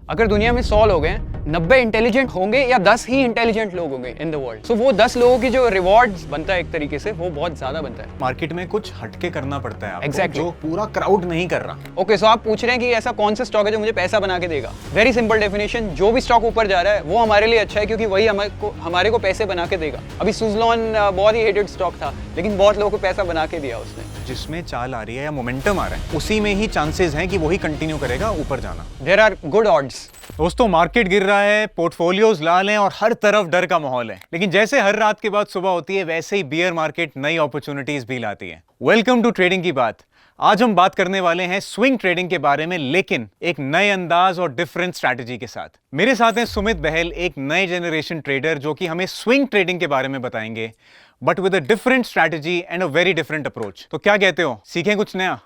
अगर दुनिया में 100 लोग हैं, 90 इंटेलिजेंट होंगे या 10 ही इंटेलिजेंट लोग होंगे इन द वर्ल्ड। सो वो 10 लोगों की जो रिवॉर्ड्स बनता है एक तरीके से, वो बहुत ज्यादा बनता है। मार्केट में कुछ हटके करना पड़ता है आपको, Exactly. जो पूरा क्राउड नहीं कर रहा। ओके, सो आप पूछ रहे हैं कि ऐसा कौन सा स्टॉक है जो मुझे पैसा बना के देगा। वेरी सिंपल डेफिनेशन, जो भी स्टॉक ऊपर जा रहा है वो हमारे लिए अच्छा है, क्योंकि वही हमारे को पैसे बना के देगा। अभी सुज़लॉन बहुत ही हेटेड स्टॉक था, लेकिन बहुत लोगों को पैसा बना के दिया उसने। जिसमें चाल आ रही है या मोमेंटम आ रहा है, उसी में ही चांसेस हैं कि वही कंटिन्यू करेगा ऊपर जाना। There are good odds. दोस्तों, मार्केट गिर रहा है, पोर्टफोलियोज लाल हैं और हर तरफ डर का माहौल है। लेकिन जैसे हर रात के बाद सुबह होती है, वैसे ही बियर मार्केट नई अपॉर्चुनिटीज भी लाती है। वेलकम टू ट्रेडिंग की बात। आज हम बात करने वाले हैं स्विंग ट्रेडिंग के बारे में, लेकिन एक नए अंदाज और डिफरेंट स्ट्रैटेजी के साथ। मेरे साथ हैं सुमित बहल, एक नए जनरेशन ट्रेडर, जो कि हमें स्विंग ट्रेडिंग के बारे में बताएंगे, but with a different strategy and a very different approach. तो क्या कहते हो, सीखें कुछ नया?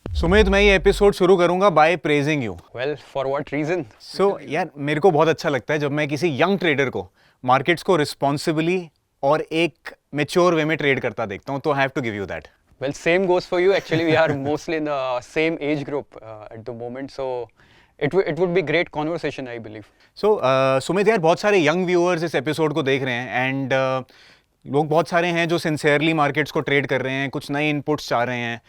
सुमित, मैं ये एपिसोड शुरू करूंगा by praising you. Well, for what reason? So यार, मेरे को बहुत अच्छा लगता है जब मैं किसी यंग ट्रेडर को मार्केट्स को रिस्पॉन्सिबली और एक मेच्योर वे में ट्रेड करता देखता हूं, तो I have to give you that. Well, same goes for you. Actually, we are mostly in the same age group at the moment, so it would be great conversation, I believe. सो सुमित यार, बहुत सारे young viewers इस episode को देख रहे हैं and लोग बहुत सारे हैं जो सिंसियरली मार्केट्स को ट्रेड कर रहे हैं, कुछ नए इनपुट्स चाह रहे हैं,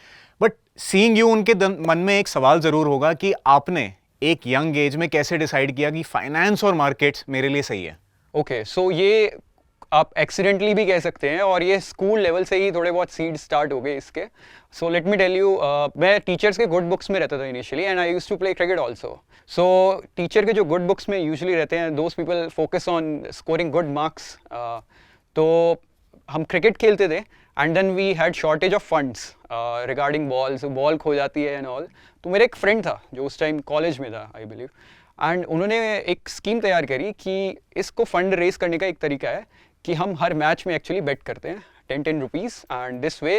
बट सीइंग यू उनके मन में एक सवाल ज़रूर होगा कि आपने एक यंग एज में कैसे डिसाइड किया कि फाइनेंस और मार्केट्स मेरे लिए सही है? Okay, so ये आप एक्सीडेंटली भी कह सकते हैं, और ये स्कूल लेवल से ही थोड़े बहुत सीड स्टार्ट हो गए इसके। So let me tell you, मैं टीचर्स के गुड बुक्स में रहता था initially, and I used to play cricket also. So teacher के जो गुड बुक्स में यूजुअली रहते हैं, those people focus on scoring good marks. तो हम क्रिकेट खेलते थे, and then we had shortage of funds regarding balls, ball खो जाती है एंड ऑल। तो मेरे एक फ्रेंड था जो उस टाइम कॉलेज में था, आई बिलीव, एंड उन्होंने एक स्कीम तैयार करी कि इसको फंड रेज करने का एक तरीका है कि हम हर मैच में एक्चुअली बेट करते हैं 10 rupees, and this way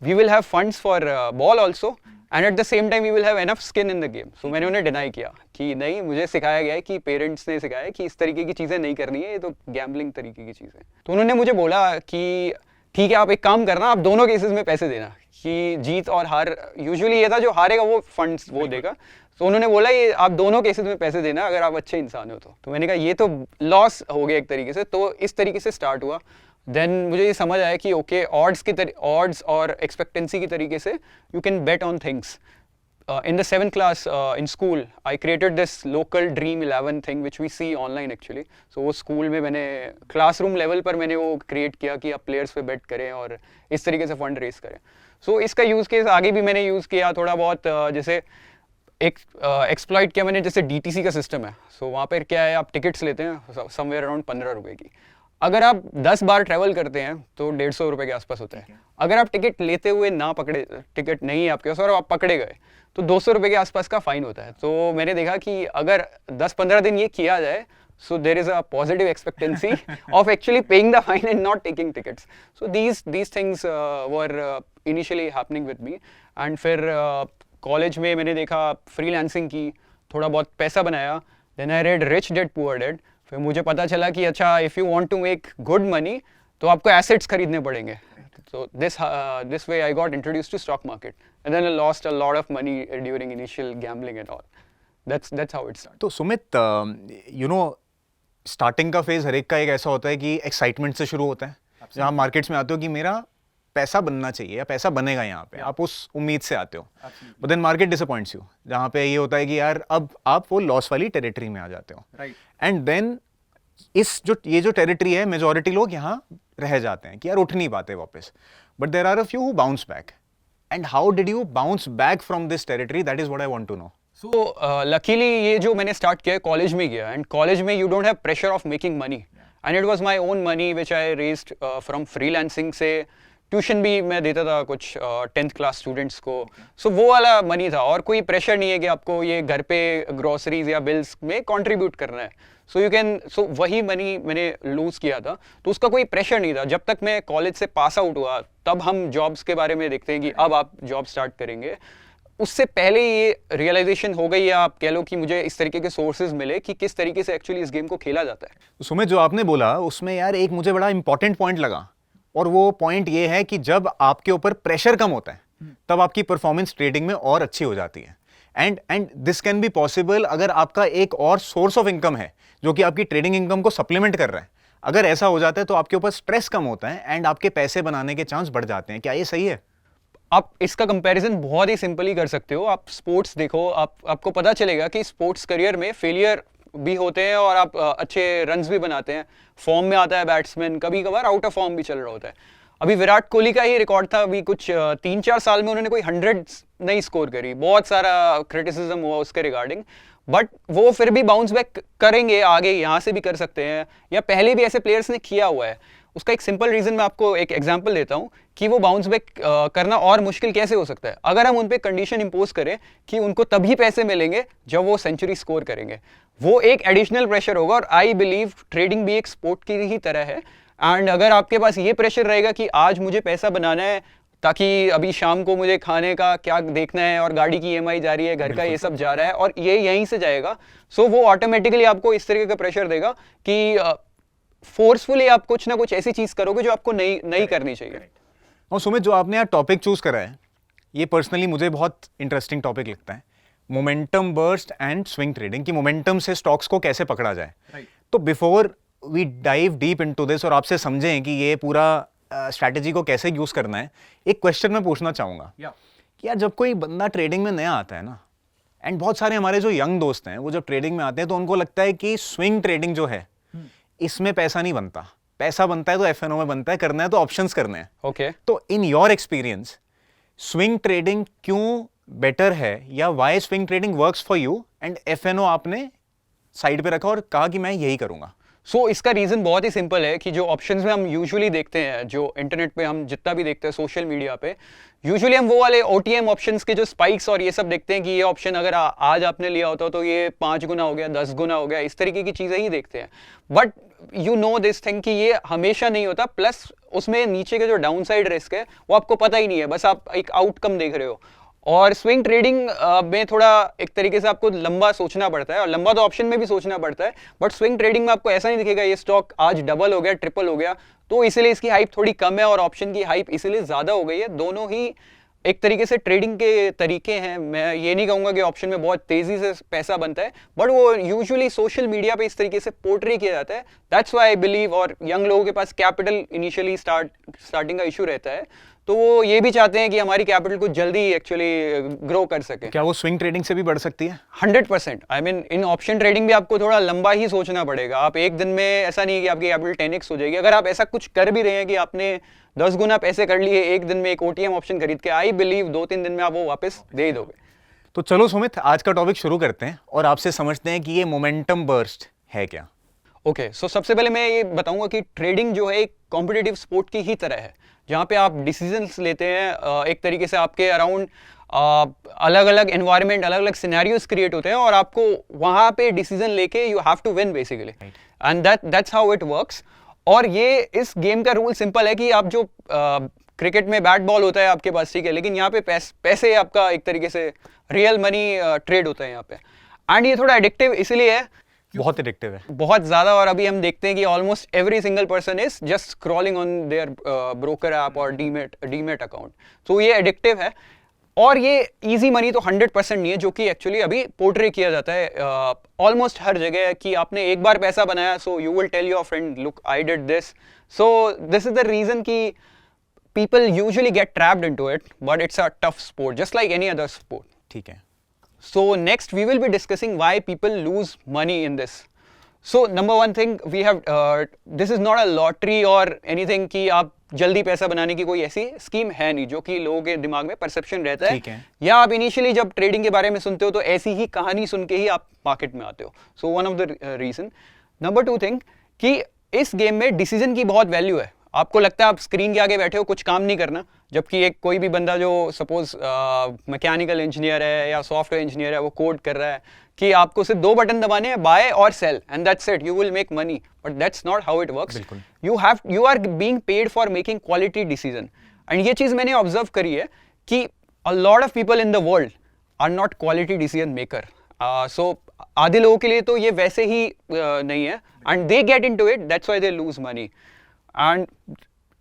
we will have funds for ball also, and at the same time we will have enough skin in the game. So मैंने उन्हें डिनाई किया कि नहीं, मुझे सिखाया गया है कि पेरेंट्स ने सिखाया है कि इस तरीके की चीज़ें नहीं करनी है, ये तो गैम्बलिंग तरीके की चीज़ें। तो उन्होंने मुझे बोला कि ठीक है, आप एक काम करना, आप दोनों केसेस में पैसे देना, कि जीत और हार, यूजुअली ये था जो हारेगा वो फंड्स वो देगा। तो उन्होंने बोला ये आप दोनों केसेस में पैसे देना अगर आप अच्छे इंसान हो तो मैंने कहा ये तो लॉस हो गया एक तरीके से। तो इस तरीके से स्टार्ट हुआ। देन मुझे ये समझ आया कि ओके, ऑड्स और एक्सपेक्टेंसी की तरीके से you can bet on things. In the 7th class in school, I created this local Dream 11 thing which we see online actually. So वो स्कूल में मैंने क्लासरूम लेवल पर मैंने वो क्रिएट किया कि आप प्लेयर्स पे बेट करें और इस तरीके से फंड रेस करें। सो इसका यूज़ केस आगे भी मैंने यूज़ किया थोड़ा बहुत, जैसे एक एक्सप्लॉइट किया मैंने, जैसे DTC का सिस्टम है। सो वहाँ पर क्या है, आप टिकट्स लेते हैं समवेयर अराउंड 15 रुपये की। अगर आप 10 बार ट्रैवल करते हैं तो 150 रुपये के आसपास होता है। अगर आप टिकट लेते हुए ना पकड़े, टिकट नहीं है आपके पास और आप पकड़े गए, तो 200 रुपये के आसपास का फाइन होता है। तो मैंने देखा कि अगर 10-15 दिन ये किया जाए, so there is a positive expectancy of actually paying the fine and not taking tickets. So these things were initially happening with me, and फिर कॉलेज में मैंने देखा फ्रीलांसिंग की, थोड़ा बहुत पैसा बनाया। Then I read Rich Dad Poor Dad. फिर मुझे पता चला कि अच्छा, if you want to make good money तो आपको एसेट्स खरीदने पड़ेंगे। So this way I got introduced to stock market, and then I lost a lot of money during initial gambling and all. That's how it started. तो Sumit, you know, starting का phase हर एक का एक ऐसा होता है कि एक्साइटमेंट से शुरू होता है। जहाँ मार्केट्स में आते हो कि मेरा पैसा बनना चाहिए या पैसा बनेगा यहाँ पे, आप उस उम्मीद से आते हो। But then market disappoints you, जहाँ पे ये होता है कि यार अब आप वो लॉस वाली टेरिटरी में आ जाते हो। एंड देन ये जो टेरिटरी है, मेजॉरिटी लोग यहाँ रह जाते हैं कि यार उठ नहीं पाते वापस। But there are a few who bounce back, and how did you bounce back from this territory? That is what I want to know. So luckily ये जो मैंने स्टार्ट किया कॉलेज में किया, एंड कॉलेज में you don't have pressure of making money, and it was my own money which I raised from freelancing से। Tuition भी मैं देता था कुछ 10th क्लास स्टूडेंट्स को। सो वो वाला मनी था, और कोई प्रेशर नहीं है कि आपको ये घर पे ग्रोसरीज या बिल्स में कंट्रीब्यूट करना है। सो वही मनी मैंने लूज़ किया था, तो उसका कोई प्रेशर नहीं था। जब तक मैं कॉलेज से पास आउट हुआ, तब हम जॉब्स के बारे में देखते हैं कि अब आप जॉब स्टार्ट करेंगे। उससे पहले ये रियलाइजेशन हो गई, या आप कह लो कि मुझे इस तरीके के सोर्सेज मिले कि किस तरीके से एक्चुअली इस गेम को खेला जाता है। सुमित, जो आपने बोला उसमें यार एक मुझे बड़ा इंपॉर्टेंट पॉइंट लगा। और वो पॉइंट ये है कि जब आपके ऊपर प्रेशर कम होता है तब आपकी परफॉर्मेंस ट्रेडिंग में और अच्छी हो जाती है। And this can be possible अगर आपका एक और सोर्स ऑफ इनकम है जो कि आपकी ट्रेडिंग इनकम को सप्लीमेंट कर रहा है। अगर ऐसा हो जाता है तो आपके ऊपर स्ट्रेस कम होता है एंड आपके पैसे बनाने के चांस बढ़ जाते हैं। क्या ये सही है? आप इसका कंपैरिजन बहुत ही सिंपली कर सकते हो। आप स्पोर्ट्स देखो, आपको पता चलेगा कि स्पोर्ट्स करियर में फेलियर भी होते हैं और आप अच्छे रन्स भी बनाते हैं। फॉर्म में आता है बैट्समैन, कभी कभार आउट ऑफ फॉर्म भी चल रहा होता है। अभी विराट कोहली का ही रिकॉर्ड था, अभी कुछ 3-4 साल में उन्होंने कोई 100 नहीं स्कोर करी, बहुत सारा क्रिटिसिज्म हुआ उसके रिगार्डिंग, बट वो फिर भी बाउंस बैक करेंगे, आगे यहाँ से भी कर सकते हैं, या पहले भी ऐसे प्लेयर्स ने किया हुआ है। उसका एक सिंपल रीजन मैं आपको एक एग्जांपल देता हूँ कि वो बाउंस बैक करना और मुश्किल कैसे हो सकता है। अगर हम उन पे कंडीशन इंपोज करें कि उनको तभी पैसे मिलेंगे जब वो सेंचुरी स्कोर करेंगे, वो एक एडिशनल प्रेशर होगा। और आई बिलीव ट्रेडिंग भी एक स्पोर्ट की ही तरह है। एंड अगर आपके पास ये प्रेशर रहेगा कि आज मुझे पैसा बनाना है ताकि अभी शाम को मुझे खाने का क्या देखना है और गाड़ी की ईएमआई जा रही है, घर का ये सब जा रहा है और ये यहीं से जाएगा, सो वो ऑटोमेटिकली आपको इस तरीके का प्रेशर देगा कि फोर्सफुली आप कुछ ना कुछ ऐसी चीज करोगे जो आपको नहीं करनी चाहिए। और सुमित, जो आपने यहाँ टॉपिक चूज करा है ये पर्सनली मुझे बहुत इंटरेस्टिंग टॉपिक लगता है, momentum burst and swing trading, की मोमेंटम से स्टॉक्स को कैसे पकड़ा जाए। तो before we dive deep into this और आपसे समझें कि ये पूरा स्ट्रैटेजी को कैसे यूज करना है, एक क्वेश्चन मैं पूछना चाहूंगा कि यार जब कोई बंदा ट्रेडिंग में नया आता है ना, एंड बहुत सारे हमारे जो यंग दोस्त हैं वो जब ट्रेडिंग में आते हैं तो उनको लगता है कि स्विंग ट्रेडिंग जो है इसमें पैसा नहीं बनता, पैसा बनता है तो एफएनओ में बनता है, करना है तो ऑप्शंस करने हैं। ओके, तो in your experience swing trading क्यों बेटर है, या why swing trading works for you and FNO आपने साइड पे रखा और कहा कि मैं यही करूंगा? सो इसका रीज़न बहुत ही सिंपल है कि जो ऑप्शंस में हम यूजुअली देखते हैं, जो इंटरनेट पे हम जितना भी देखते हैं, सोशल मीडिया पे, यूजुअली हम वो वाले ओटीएम ऑप्शंस के जो स्पाइक्स और ये सब देखते हैं कि ये ऑप्शन अगर आज आपने लिया होता तो ये 5 गुना हो गया, 10 गुना हो गया, इस तरीके की चीज़ें ही देखते हैं। But you know this thing कि ये हमेशा नहीं होता, प्लस उसमें नीचे के जो डाउन साइड रिस्क है वो आपको पता ही नहीं है, बस आप एक आउटकम देख रहे हो। और स्विंग ट्रेडिंग में थोड़ा एक तरीके से आपको लंबा सोचना पड़ता है, और लंबा तो ऑप्शन में भी सोचना पड़ता है, बट स्विंग ट्रेडिंग में आपको ऐसा नहीं दिखेगा ये स्टॉक आज डबल हो गया, ट्रिपल हो गया, तो इसीलिए इसकी हाइप थोड़ी कम है और ऑप्शन की हाइप इसीलिए ज़्यादा हो गई है। दोनों ही एक तरीके से ट्रेडिंग के तरीके हैं। मैं ये नहीं कहूँगा कि ऑप्शन में बहुत तेज़ी से पैसा बनता है, बट वो यूजुअली सोशल मीडिया पे इस तरीके से पोर्ट्रे किया जाता है। दैट्स व्हाई आई बिलीव, और यंग लोगों के पास कैपिटल इनिशियली स्टार्टिंग का इशू रहता है, तो वो ये भी चाहते हैं कि हमारी कैपिटल को जल्दी एक्चुअली ग्रो कर सके। क्या वो स्विंग ट्रेडिंग से भी बढ़ सकती है? 100%। I mean in option trading भी आपको थोड़ा लंबा ही सोचना पड़ेगा। आप एक दिन में ऐसा नहीं है कि आपकी कैपिटल 10x हो जाएगी। अगर आप ऐसा कुछ कर भी रहे हैं कि आपने 10 गुना पैसे कर लिए एक दिन में एक ओटीएम ऑप्शन खरीद के, आई बिलीव 2-3 दिन में आप वो वापस दे ही दोगे। तो चलो सुमित, आज का टॉपिक शुरू करते हैं और आपसे समझते हैं कि ये मोमेंटम बर्स्ट है क्या। ओके, सो सबसे पहले मैं ये बताऊंगा कि ट्रेडिंग जो है एक कॉम्पिटिटिव स्पोर्ट की ही तरह है, जहाँ पे आप डिसीजंस लेते हैं। एक तरीके से आपके अराउंड अलग अलग एनवायरनमेंट, अलग अलग सिनेरियोज क्रिएट होते हैं और आपको वहाँ पे डिसीजन लेके you have to win basically, and that's how it works. और ये इस गेम का रूल सिंपल है कि आप जो क्रिकेट में बैट बॉल होता है आपके पास, ठीक है, लेकिन यहाँ पे पैसे आपका एक तरीके से रियल मनी ट्रेड होता है यहाँ पे। एंड ये थोड़ा एडिक्टिव इसलिए है, बहुत एडिक्टिव है, बहुत ज़्यादा। और अभी हम देखते हैं कि almost every single person is just scrolling on their broker app और डीमेट अकाउंट, तो ये एडिक्टिव है। और ये इजी मनी तो 100% नहीं है, जो कि एक्चुअली अभी पोर्ट्रे किया जाता है ऑलमोस्ट हर जगह कि आपने एक बार पैसा बनाया, so you will tell your friend look I did this. So this is the reason कि people usually get trapped into it, but it's a tough sport just like any other sport. ठीक है। So next we will be discussing why people lose money in this. So number one thing we have, this is not a lottery or anything कि आप जल्दी पैसा बनाने की कोई ऐसी स्कीम है नहीं, जो कि लोगों के दिमाग में परसेप्शन रहता है, या आप इनिशियली जब ट्रेडिंग के बारे में सुनते हो तो ऐसी ही कहानी सुन के ही आप मार्केट में आते हो। So one of the reason. Number two thing कि इस गेम में डिसीजन की बहुत वैल्यू है। आपको लगता है आप स्क्रीन के आगे बैठे हो, कुछ काम नहीं करना, जबकि एक कोई भी बंदा जो सपोज मैकेनिकल इंजीनियर है या सॉफ्टवेयर इंजीनियर है, वो कोड कर रहा है कि आपको सिर्फ 2 बटन दबाने हैं, बाय और sell, and that's it, you will make money. But that's not how it works. You are being paid for making quality decision. And ये चीज़ मैंने ऑब्जर्व करी है कि a lot of people in the world are not quality decision maker. So आधे लोगों के लिए तो ये वैसे ही नहीं है, and they get into it, that's why they lose money. And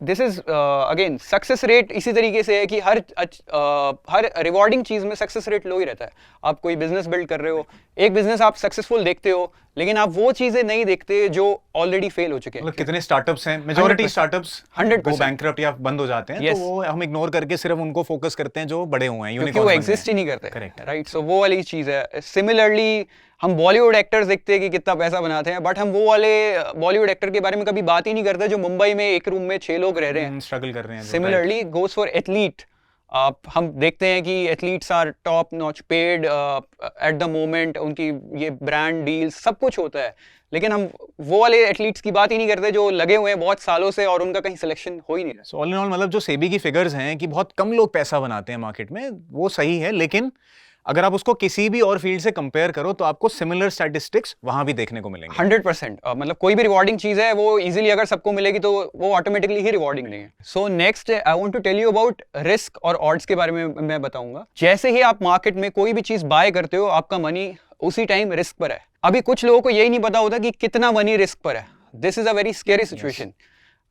this is again success rate इसी तरीके से है कि हर रिवॉर्डिंग चीज में सक्सेस रेट लो ही रहता है. आप कोई बिजनेस बिल्ड कर रहे हो, एक बिजनेस आप सक्सेसफुल देखते हो, लेकिन आप वो चीजें नहीं देखते जो ऑलरेडी फेल हो चुके हैं. मतलब कितने स्टार्टअप्स हैं, मेजॉरिटी स्टार्टअप्स 100% वो बैंकरप्ट या बंद हो जाते हैं. Yes. तो वो हम इग्नोर करके सिर्फ उनको फोकस करते हैं जो बड़े हुए हैं, क्योंकि यूनिकॉर्न्स वो बने एग्जिस्ट ही हैं. नहीं करते. Correct. राइट, सो वो वाली चीज है. सिमिलरली हम बॉलीवुड एक्टर्स देखते हैं कि कितना पैसा बनाते हैं, बट हम वो वाले बॉलीवुड एक्टर के बारे में कभी बात ही नहीं करते जो मुंबई में एक रूम में 6 लोग रह रहे हैं, स्ट्रगल कर रहे हैं. Similarly goes for athlete. हम देखते हैं कि athletes are top notch paid at the moment, उनकी ये ब्रांड डील्स सब कुछ होता है, लेकिन हम वो वाले एथलीट्स की बात ही नहीं करते जो लगे हुए हैं बहुत सालों से और उनका कहीं सिलेक्शन हो ही नहीं रहा. सो ऑल इन ऑल मतलब जो सेबी की फिगर्स हैं कि बहुत कम लोग पैसा बनाते हैं मार्केट में, वो सही है, लेकिन अगर आप उसको किसी भी और फील्ड से कंपेयर करो तो आपको सिमिलर स्टैटिस्टिक्स वहां भी देखने को मिलेंगे. 100%. मतलब कोई भी रिवॉर्डिंग चीज है वो इजीली अगर सबको मिलेगी तो वो ऑटोमेटिकली ही रिवॉर्डिंग नहीं है. So next I want to tell you about risk और ऑड्स के बारे में मैं बताऊंगा. जैसे ही आप मार्केट में कोई भी चीज बाय करते हो, आपका मनी उसी टाइम रिस्क पर है. अभी कुछ लोगों को यही नहीं पता होता कि कितना मनी रिस्क पर है. This is a very scary situation.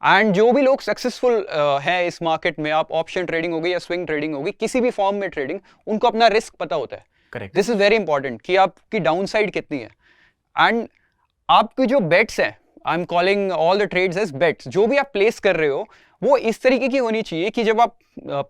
And जो भी लोग सक्सेसफुल है इस मार्केट में, आप ऑप्शन ट्रेडिंग होगी या स्विंग ट्रेडिंग होगी, किसी भी फॉर्म में ट्रेडिंग, उनको अपना रिस्क पता होता है. Correct. This is very important कि आपकी डाउन साइड कितनी है. एंड आपकी जो बेट्स है, I am calling all the trades as bets, जो भी आप प्लेस कर रहे हो वो इस तरीके की होनी चाहिए कि जब आप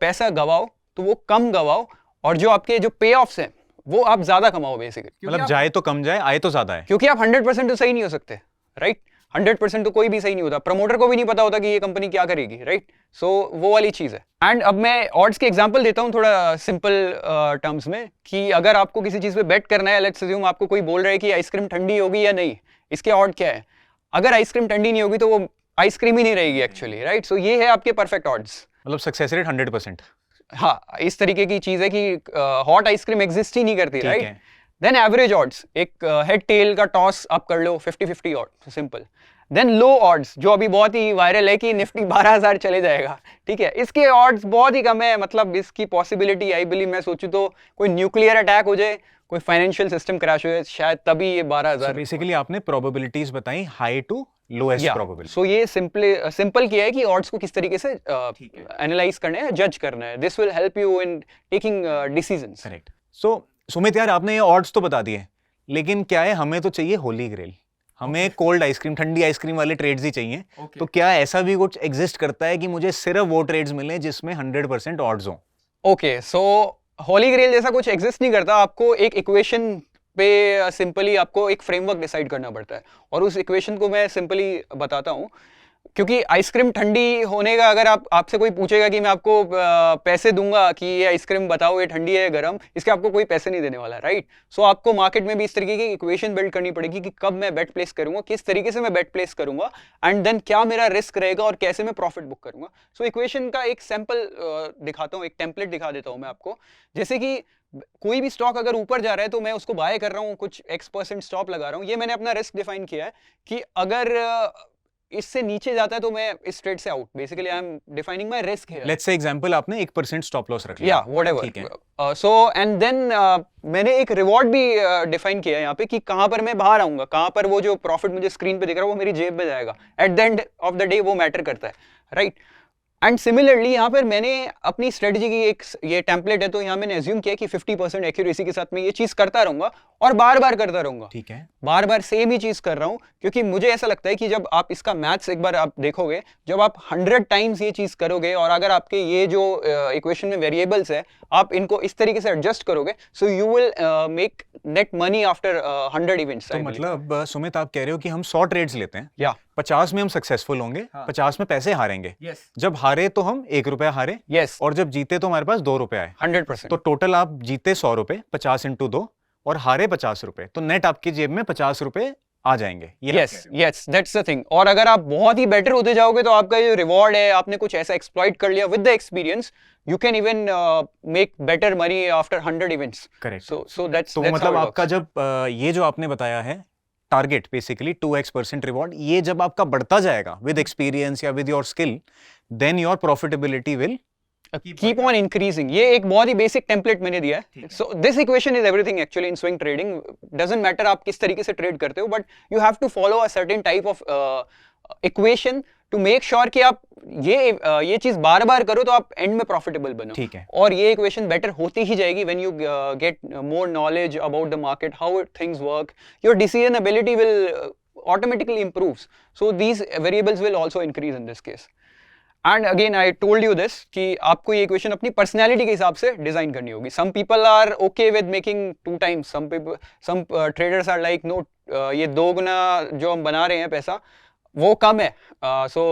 पैसा गवाओ तो वो कम गवाओ, और जो आपके जो पे ऑफ्स हैं वो आप ज्यादा कमाओ बेसिकली. मतलब जाए तो कम जाए, आए तो ज्यादा है. क्योंकि आप 100% तो सही नहीं हो सकते. राइट, 100% तो कोई भी सही नहीं होता. प्रमोटर को भी नहीं पता होता कि ये कंपनी क्या करेगी. राइट, सो वो वाली चीज है. एंड अब मैं ऑड्स के एग्जांपल देता हूँ थोड़ा सिंपल टर्म्स में, कि अगर आपको किसी चीज पे बेट करना है, लेट्स अज्यूम आपको कोई बोल रहा है कि आइसक्रीम ठंडी होगी या नहीं, इसके ऑड क्या है. अगर आइसक्रीम ठंडी नहीं होगी तो वो आइसक्रीम ही नहीं रहेगी एक्चुअली. राइट, सो ये है आपके परफेक्ट ऑड्स. मतलब सक्सेस रेट 100%. हाँ, इस तरीके की चीज है कि हॉट आइसक्रीम एग्जिस्ट ही नहीं करती. ठीक राइट, है. देन एवरेज ऑड्स, एक हेड टेल का टॉस आप कर लो 50-50 odd, simple. Then low odds, जो अभी बहुत ही वायरल है कि निफ्टी 12,000 चले जाएगा. ठीक है, इसके ऑड्स बहुत ही कम है. मतलब इसकी पॉसिबिलिटी आई बिलीव, मैं सोचूं तो कोई न्यूक्लियर अटैक हो जाए, कोई फाइनेंशियल सिस्टम क्रैश हो जाए, शायद तभी ये 12,000. बेसिकली आपने प्रोबेबिलिटीज बताई हाई टू लोएस्ट प्रोबेबिलिटी. सो ये सिंपल किया है कि ऑड्स को किस तरीके से एनालाइज करना है, जज करना है. This will help you in taking decisions. Correct. So Sumit यार, आपने ये ऑड्स तो बता दिए, लेकिन क्या है, हमें तो चाहिए होली ग्रेल. हमें कोल्ड आइसक्रीम, ठंडी आइसक्रीम वाले ट्रेड्स ही चाहिए. तो क्या ऐसा भी कुछ एग्जिस्ट करता है कि मुझे सिर्फ वो ट्रेड्स मिले जिसमें 100% ऑड्स हो? ओके, सो होली ग्रेल जैसा कुछ एग्जिस्ट नहीं करता. आपको एक इक्वेशन पे सिंपली आपको एक फ्रेमवर्क डिसाइड करना पड़ता है, और उस इक्वेशन को मैं सिंपली बताता हूँ. क्योंकि आइसक्रीम ठंडी होने का, अगर आपसे कोई पूछेगा कि मैं आपको पैसे दूंगा कि ये आइसक्रीम बताओ ये ठंडी है या गर्म, इसके आपको कोई पैसे नहीं देने वाला. राइट, सो आपको मार्केट में भी इस तरीके की इक्वेशन बिल्ड करनी पड़ेगी कि कब मैं बेट प्लेस करूंगा, किस तरीके से मैं बेट प्लेस करूंगा, एंड देन क्या मेरा रिस्क रहेगा और कैसे मैं प्रॉफिट बुक करूंगा. सो इक्वेशन का एक सैंपल दिखाता हूँ, एक टेम्पलेट दिखा देता हूँ मैं आपको. जैसे कि कोई भी स्टॉक अगर ऊपर जा रहा है तो मैं उसको बाय कर रहा हूँ, कुछ X% स्टॉप लगा रहा हूँ. ये मैंने अपना रिस्क डिफाइन किया है कि अगर इससे नीचे जाता है तो मैं इस ट्रेड से out. Basically I am defining my risk here. Let's say example आपने 1% स्टॉप लॉस रख लिया. या व्हाटएवर. सो एंड देन मैंने एक रिवॉर्ड भी डिफाइन किया है यहाँ पे कि कहाँ पर मैं बाहर आऊंगा, कहाँ पर वो जो प्रॉफिट मुझे स्क्रीन पे दिख रहा है वो मेरी जेब में जाएगा. At the end of the day वो मैटर करता है. राइट, एंड सिमिलरली यहाँ पर मैंने अपनी स्ट्रेटजी की एक ये टेम्पलेट है, तो यहाँ मैंने एज्यूम किया कि 50% एक्यूरेसी के साथ मैं ये चीज करता रहूंगा और बार बार करता रहूंगा. ठीक है, बार बार सेम ही चीज कर रहा हूँ, क्योंकि मुझे ऐसा लगता है कि जब आप इसका मैथ्स एक बार आप देखोगे, जब आप 100 टाइम्स ये चीज करोगे और अगर आपके ये जो इक्वेशन में वेरिएबल्स है आप इनको इस तरीके से एडजस्ट करोगे, सो you will make net money after 100 events. तो मतलब सुमित आप कह रहे हो कि हम 100 ट्रेड्स लेते हैं, या 50 में हम सक्सेसफुल होंगे, 50 में पैसे हारेंगे. जब हारे तो हम 1 रुपया हारे, यस, और जब जीते तो हमारे पास 2 रुपए आए. 100%. तो टोटल आप जीते 100 रुपए, 50 इंटू 2, और हारे 50 रुपए, तो नेट आपकी जेब में 50 रुपए आ जाएंगे. Yes, that's the thing. और अगर आप बहुत ही बेटर होते जाओगे तो आपका जो रिवॉर्ड है, आपने कुछ ऐसा एक्सप्लॉइट कर लिया with the experience, you can even make better money after 100 events. Correct. So that's मतलब आपका जब ये जो आपने बताया है टारगेट, बेसिकली 2x% रिवॉर्ड, ये जब आपका बढ़ता जाएगा विद एक्सपीरियंस या with your skill, then your profitability will keep on increasing. ये एक बहुत ही बेसिक टेम्पलेट मैंने दिया है. So this equation is everything actually in swing trading. Doesn't matter आप किस तरीके से ट्रेड करते हो, but you have to follow a certain type of equation to make sure कि आप ये चीज बार बार करो तो आप एंड में प्रॉफिटेबल बनो। ठीक है। और ये इक्वेशन बेटर होती ही जाएगी when you get more knowledge about the market, how things work, your decision ability will automatically improves. So these variables will also increase in this case. And again I told you this कि आपको ये equation अपनी personality के हिसाब से design करनी होगी. Some people are okay with making 2 times. Some traders are like no, ये 2 गुना जो हम बना रहे हैं पैसा वो कम है. So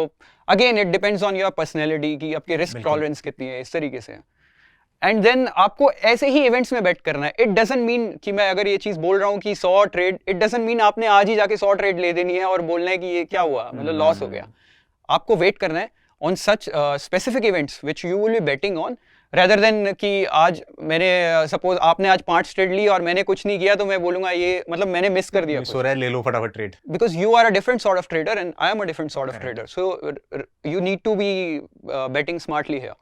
again it depends on your personality कि आपकी risk tolerance कितनी है, इस तरीके से. एंड देन आपको ऐसे ही इवेंट्स में बेट करना है. इट डजंट मीन कि मैं अगर ये चीज बोल रहा हूँ कि 100 ट्रेड, इट डजंट मीन आपने आज ही जाके 100 ट्रेड ले देनी है और बोलना है कि ये क्या हुआ, मतलब लॉस हो गया. आपको वेट करना है on such specific events which you will be betting on, rather than कि आज मैंने सपोज आपने आज 5 ट्रेड ली और मैंने कुछ नहीं किया तो मैं बोलूंगा ये मतलब मैंने मिस कर दिया, सो रहा है ले लो फटाफट trade. Because you are a different sort of trader and I am a different sort of trader. So you need to be betting smartly here.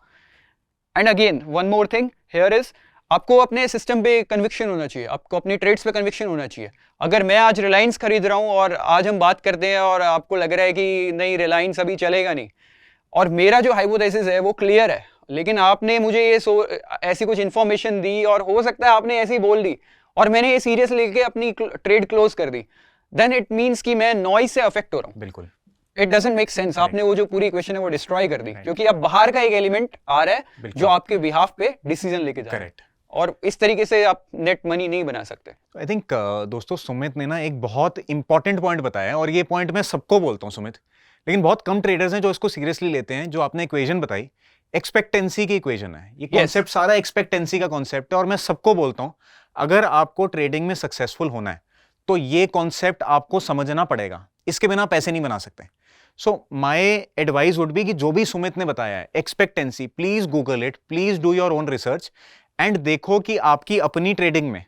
And again one more thing here is, आपको अपने system पे conviction होना चाहिए, आपको अपनी trades पे conviction होना चाहिए. अगर मैं आज रिलायंस खरीद रहा हूँ और आज हम बात करते हैं और आपको लग रहा है कि नहीं रिलायंस अभी चलेगा नहीं, और मेरा जो हाइपोथेसिस है वो क्लियर है, लेकिन आपने मुझे ये ऐसी कुछ इन्फॉर्मेशन दी और हो सकता है आपने ऐसी बोल दी और मैंने ये सीरियस लेके अपनी ट्रेड क्लोज कर दी, देन इट मीन्स कि मैं नॉइज से अफेक्ट हो रहा हूँ. बिल्कुल. It doesn't make sense. आपने वो जो पूरी इक्वेशन है वो डिस्ट्रॉय कर दी, क्योंकि अब बाहर का एक एलिमेंट आ रहा है जो आपके बिहाफ पे डिसीजन लेके जा रहा है, और इस तरीके से आप नेट मनी नहीं बना सकते. आई थिंक दोस्तों सुमित ने ना एक बहुत इंपॉर्टेंट पॉइंट बताया, और ये पॉइंट मैं सबको बोलता हूँ सुमित, लेकिन बहुत कम ट्रेडर्स हैं जो इसको सीरियसली लेते हैं. जो आपने इक्वेशन बताई, एक्सपेक्टेंसी की इक्वेशन है ये, कॉन्सेप्ट सारा एक्सपेक्टेंसी का कॉन्सेप्ट है, और मैं सबको बोलता हूँ अगर आपको ट्रेडिंग में सक्सेसफुल होना है तो ये कॉन्सेप्ट आपको समझना पड़ेगा, इसके बिना पैसे नहीं बना सकते. So my advice would be कि जो भी सुमित ने बताया है expectancy, please Google it, please do your own research and देखो कि आपकी अपनी ट्रेडिंग में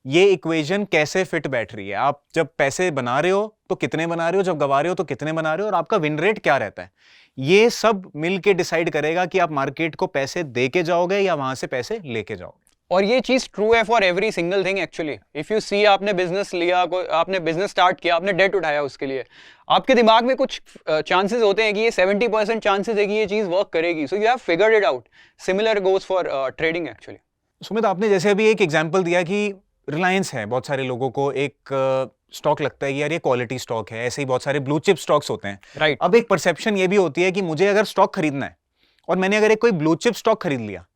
ये इक्वेशन कैसे फिट बैठ रही है. आप जब पैसे बना रहे हो तो कितने बना रहे हो, जब गवा रहे हो तो कितने बना रहे हो, और आपका विन रेट क्या रहता है. ये सब मिलके डिसाइड करेगा कि आप मार्केट को पैसे दे के जाओगे या वहां से पैसे लेके जाओगे. और ये चीज ट्रू है for every single thing actually. If you see, आपने बिजनेस लिया, आपने बिजनेस स्टार्ट किया, आपने डेट उठाया उसके लिए, आपके दिमाग में कुछ चांसेस होते हैं कि ये 70% चांसेस है कि ये चीज वर्क करेगी. सो you have figured it out. Similar goes for trading actually. Sumit, आपने जैसे अभी एक एग्जांपल दिया कि रिलायंस है, बहुत सारे लोगों को एक स्टॉक लगता है कि यार ये क्वालिटी स्टॉक है, ऐसे ही बहुत सारे ब्लू चिप स्टॉक्स होते हैं. राइट. अब एक परसेप्शन ये भी होती है कि मुझे अगर स्टॉक खरीदना है और मैंने अगर एक कोई ब्लू चिप स्टॉक खरीद लिया